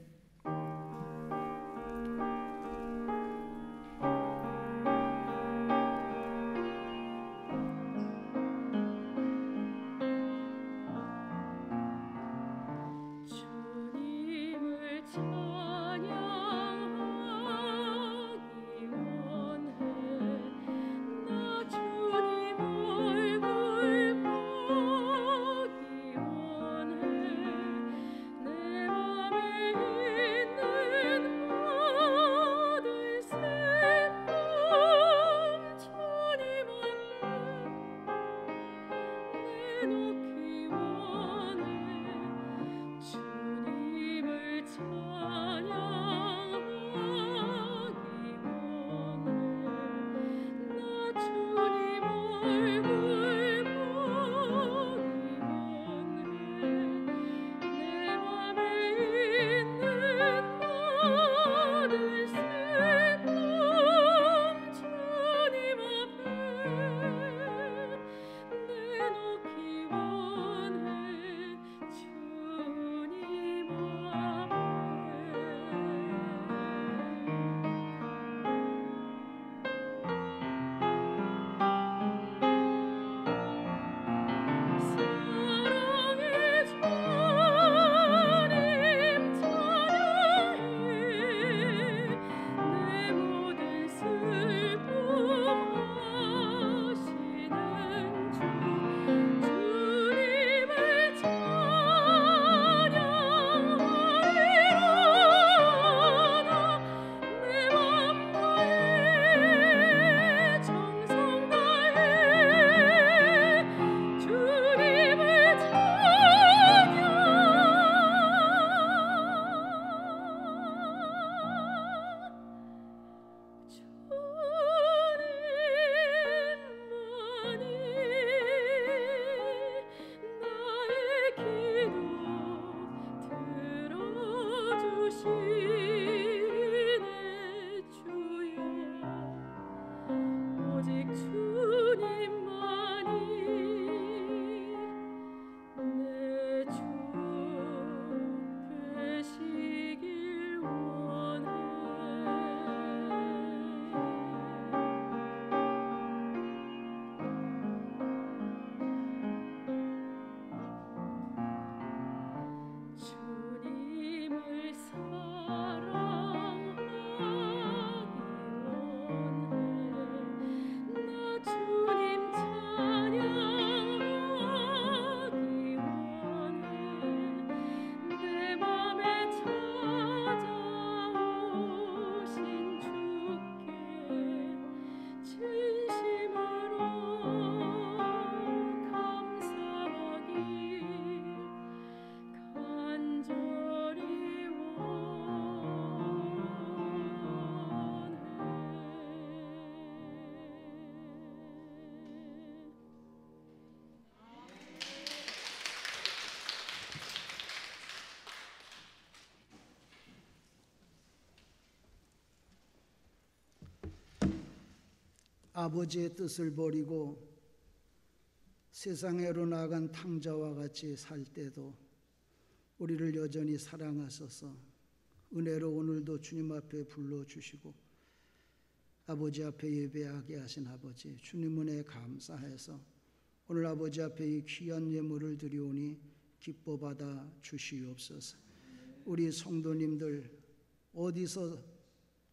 아버지의 뜻을 버리고 세상으로 나간 탕자와 같이 살 때도 우리를 여전히 사랑하셔서 은혜로 오늘도 주님 앞에 불러주시고 아버지 앞에 예배하게 하신 아버지, 주님 은혜에 감사해서 오늘 아버지 앞에 이 귀한 예물을 드리오니 기뻐 받아 주시옵소서. 우리 성도님들 어디서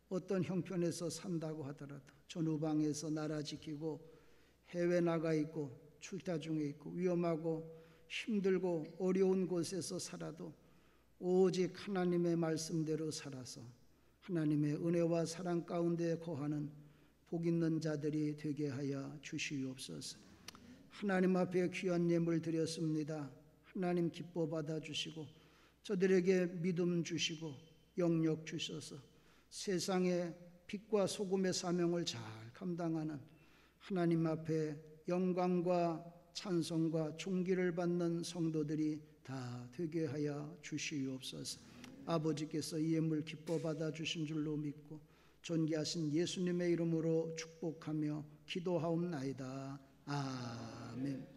어떤 형편에서 산다고 하더라도 전후방에서 나라 지키고 해외 나가 있고 출타 중에 있고 위험하고 힘들고 어려운 곳에서 살아도 오직 하나님의 말씀대로 살아서 하나님의 은혜와 사랑 가운데 거하는 복 있는 자들이 되게 하여 주시옵소서. 하나님 앞에 귀한 예물 드렸습니다. 하나님 기뻐 받아주시고 저들에게 믿음 주시고 영력 주셔서 세상의 빛과 소금의 사명을 잘 감당하는 하나님 앞에 영광과 찬송과 존귀를 받는 성도들이 다 되게 하여 주시옵소서. 아버지께서 이 예물 기뻐 받아주신 줄로 믿고 존귀하신 예수님의 이름으로 축복하며 기도하옵나이다. 아멘.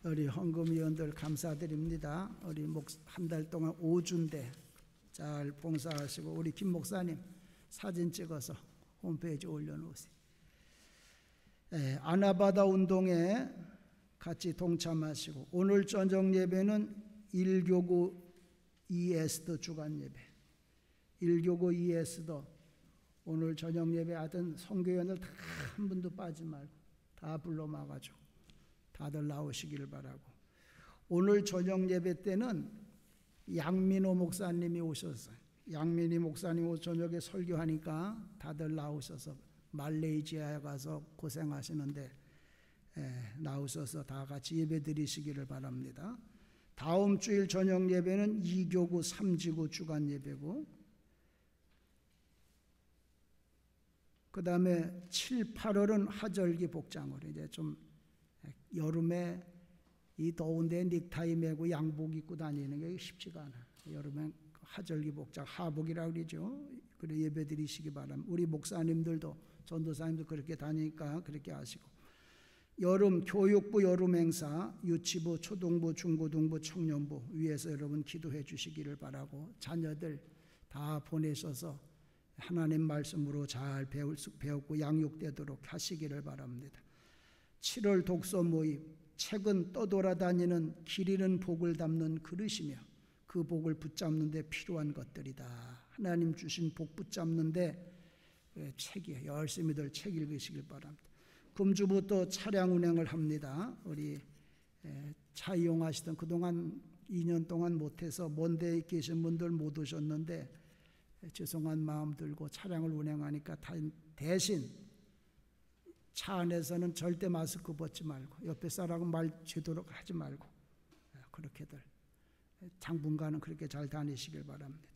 우리 헌금위원들 감사드립니다. 우리 한 달 동안 5주인데 잘 봉사하시고 우리 김 목사님 사진 찍어서 홈페이지에 올려놓으세요. 아나바다 운동에 같이 동참하시고 오늘 저녁 예배는 1교구 ES도 주간 예배, 1교구 ES도 오늘 저녁 예배 하던 선교위원들 다 한 분도 빠지지 말고 다 불러 막아주고 다들 나오시기를 바라고, 오늘 저녁 예배 때는 양민호 목사님이 오셨어요. 양민희 목사님 저녁에 설교하니까 다들 나오셔서 말레이시아에 가서 고생하시는데 나오셔서 다 같이 예배 드리시기를 바랍니다. 다음 주일 저녁 예배는 2교구 3지구 주간 예배고, 그 다음에 7, 8월은 하절기 복장으로 이제 좀 여름에 이 더운데 넥타이 메고 양복 입고 다니는 게 쉽지가 않아요. 여름엔 하절기 복장, 하복이라고 그러죠. 그래 예배 드리시기 바랍니다. 우리 목사님들도 전도사님도 그렇게 다니니까 그렇게 하시고, 여름 교육부 여름 행사 유치부, 초등부, 중고등부, 청년부 위에서 여러분 기도해 주시기를 바라고, 자녀들 다 보내셔서 하나님 말씀으로 잘 배우고 양육되도록 하시기를 바랍니다. 7월 독서 모임, 책은 떠돌아다니는 길 잃은 복을 담는 그릇이며 그 복을 붙잡는 데 필요한 것들이다. 하나님 주신 복 붙잡는 데 책이에요. 열심히들 책 읽으시길 바랍니다. 금주부터 차량 운행을 합니다. 우리 차 이용하시던 그동안 2년 동안 못해서 먼 데에 계신 분들 못 오셨는데 죄송한 마음 들고 차량을 운행하니까 대신 차 안에서는 절대 마스크 벗지 말고 옆에 사람하고 말 제대로 하지 말고 그렇게들 당분간은 그렇게 잘 다니시길 바랍니다.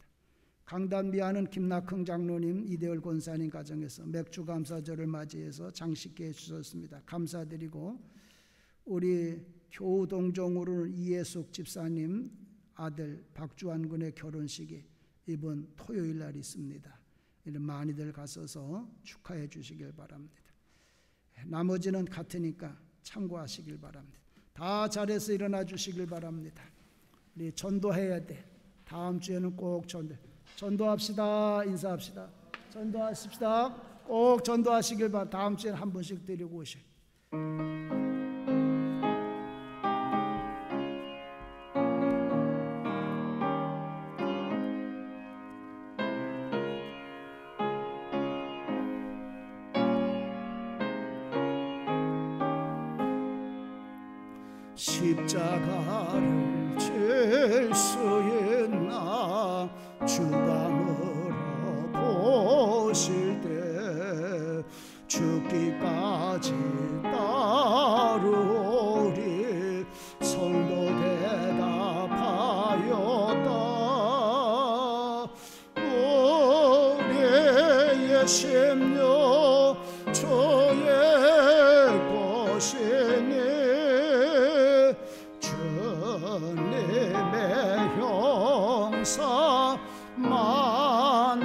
강단비하는 김낙흥 장로님, 이대열 권사님 가정에서 맥주 감사절을 맞이해서 장식해 주셨습니다. 감사드리고, 우리 교우동정으로는 이예숙 집사님 아들 박주환 군의 결혼식이 이번 토요일 날 있습니다. 이런 많이들 가셔서 축하해 주시길 바랍니다. 나머지는 같으니까 참고하시길 바랍니다. 다 잘해서 일어나 주시길 바랍니다. 우리 전도해야 돼. 다음 주에는 꼭 전도합시다. 인사합시다. 전도하십시다. 꼭 전도하시길 바랍니다. 다음 주에는 한 분씩 드리고 오셔요. 십자가를 질 수 있나 주감으로 보실 때 죽기까지 따르오리 성도 대답하였다. 우리의 심령 주의 것이니 주님의 형상 만드소서.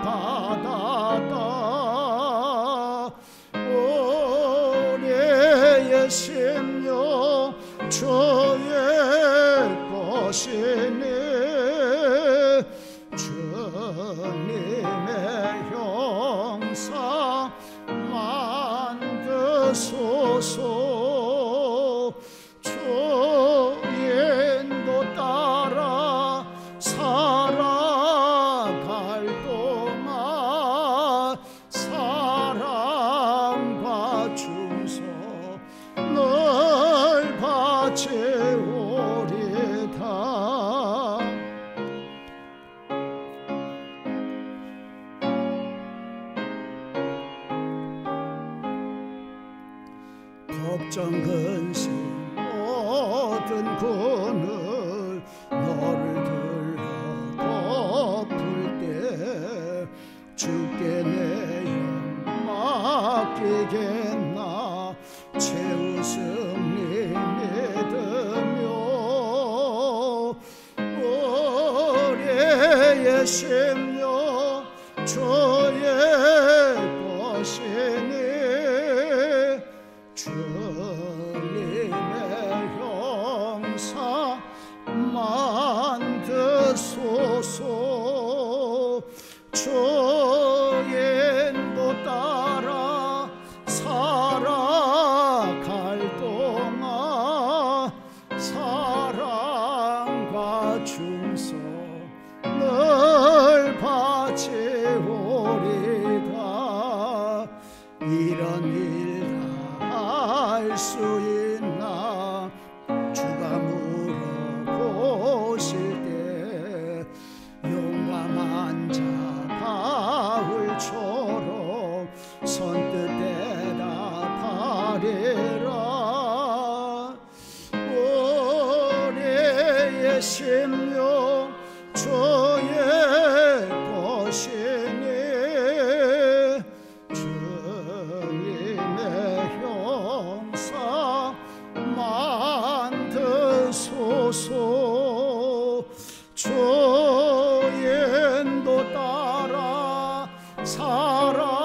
받았다. 우리의 심령 주의 것이니 주님의 형상 만드소서. 주 인도 따라 살아갈 동안 사랑과 충성 늘 바치오리다. 걱정 근심 모든 그늘 너를 들러 덮을 때 주께 내 영 맡기겠나. 최우승님 믿으며 우리의 심령 주의 것이니 주님의 형상 만드소서. 주 인도 따라 살아갈 동안 사랑과 충성 늘 바치오리다. 이런 일 할 수 있나. 주가 물어보실 때 용감한 자 바울처럼 선뜻 대답하리라. 우리의 심령 주의 것이니 만드소서. 주 인도 따라 살아갈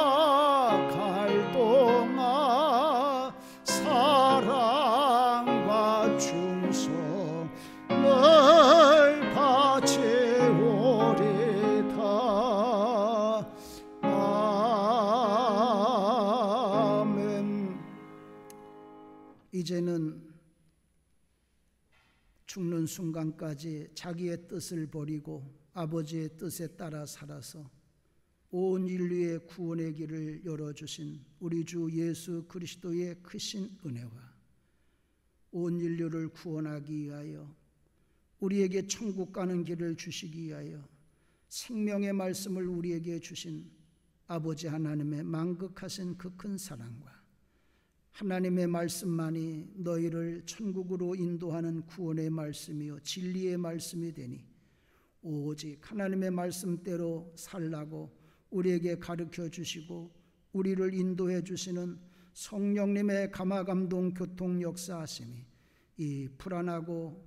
동안 사랑과 충성 늘 바치오리다. 아멘. 이제는 죽는 순간까지 자기의 뜻을 버리고 아버지의 뜻에 따라 살아서 온 인류의 구원의 길을 열어주신 우리 주 예수 그리스도의 크신 은혜와 온 인류를 구원하기 위하여 우리에게 천국 가는 길을 주시기 위하여 생명의 말씀을 우리에게 주신 아버지 하나님의 만극하신 그 큰 사랑과 하나님의 말씀만이 너희를 천국으로 인도하는 구원의 말씀이요 진리의 말씀이 되니 오직 하나님의 말씀대로 살라고 우리에게 가르쳐 주시고 우리를 인도해 주시는 성령님의 감화감동 교통 역사하심이 이 불안하고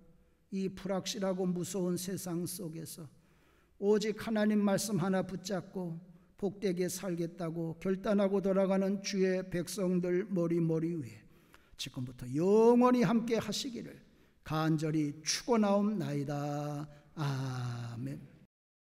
이 불확실하고 무서운 세상 속에서 오직 하나님 말씀 하나 붙잡고 복되게 살겠다고 결단하고 돌아가는 주의 백성들 머리 위에 지금부터 영원히 함께 하시기를 간절히 축원하옵나이다. 아멘.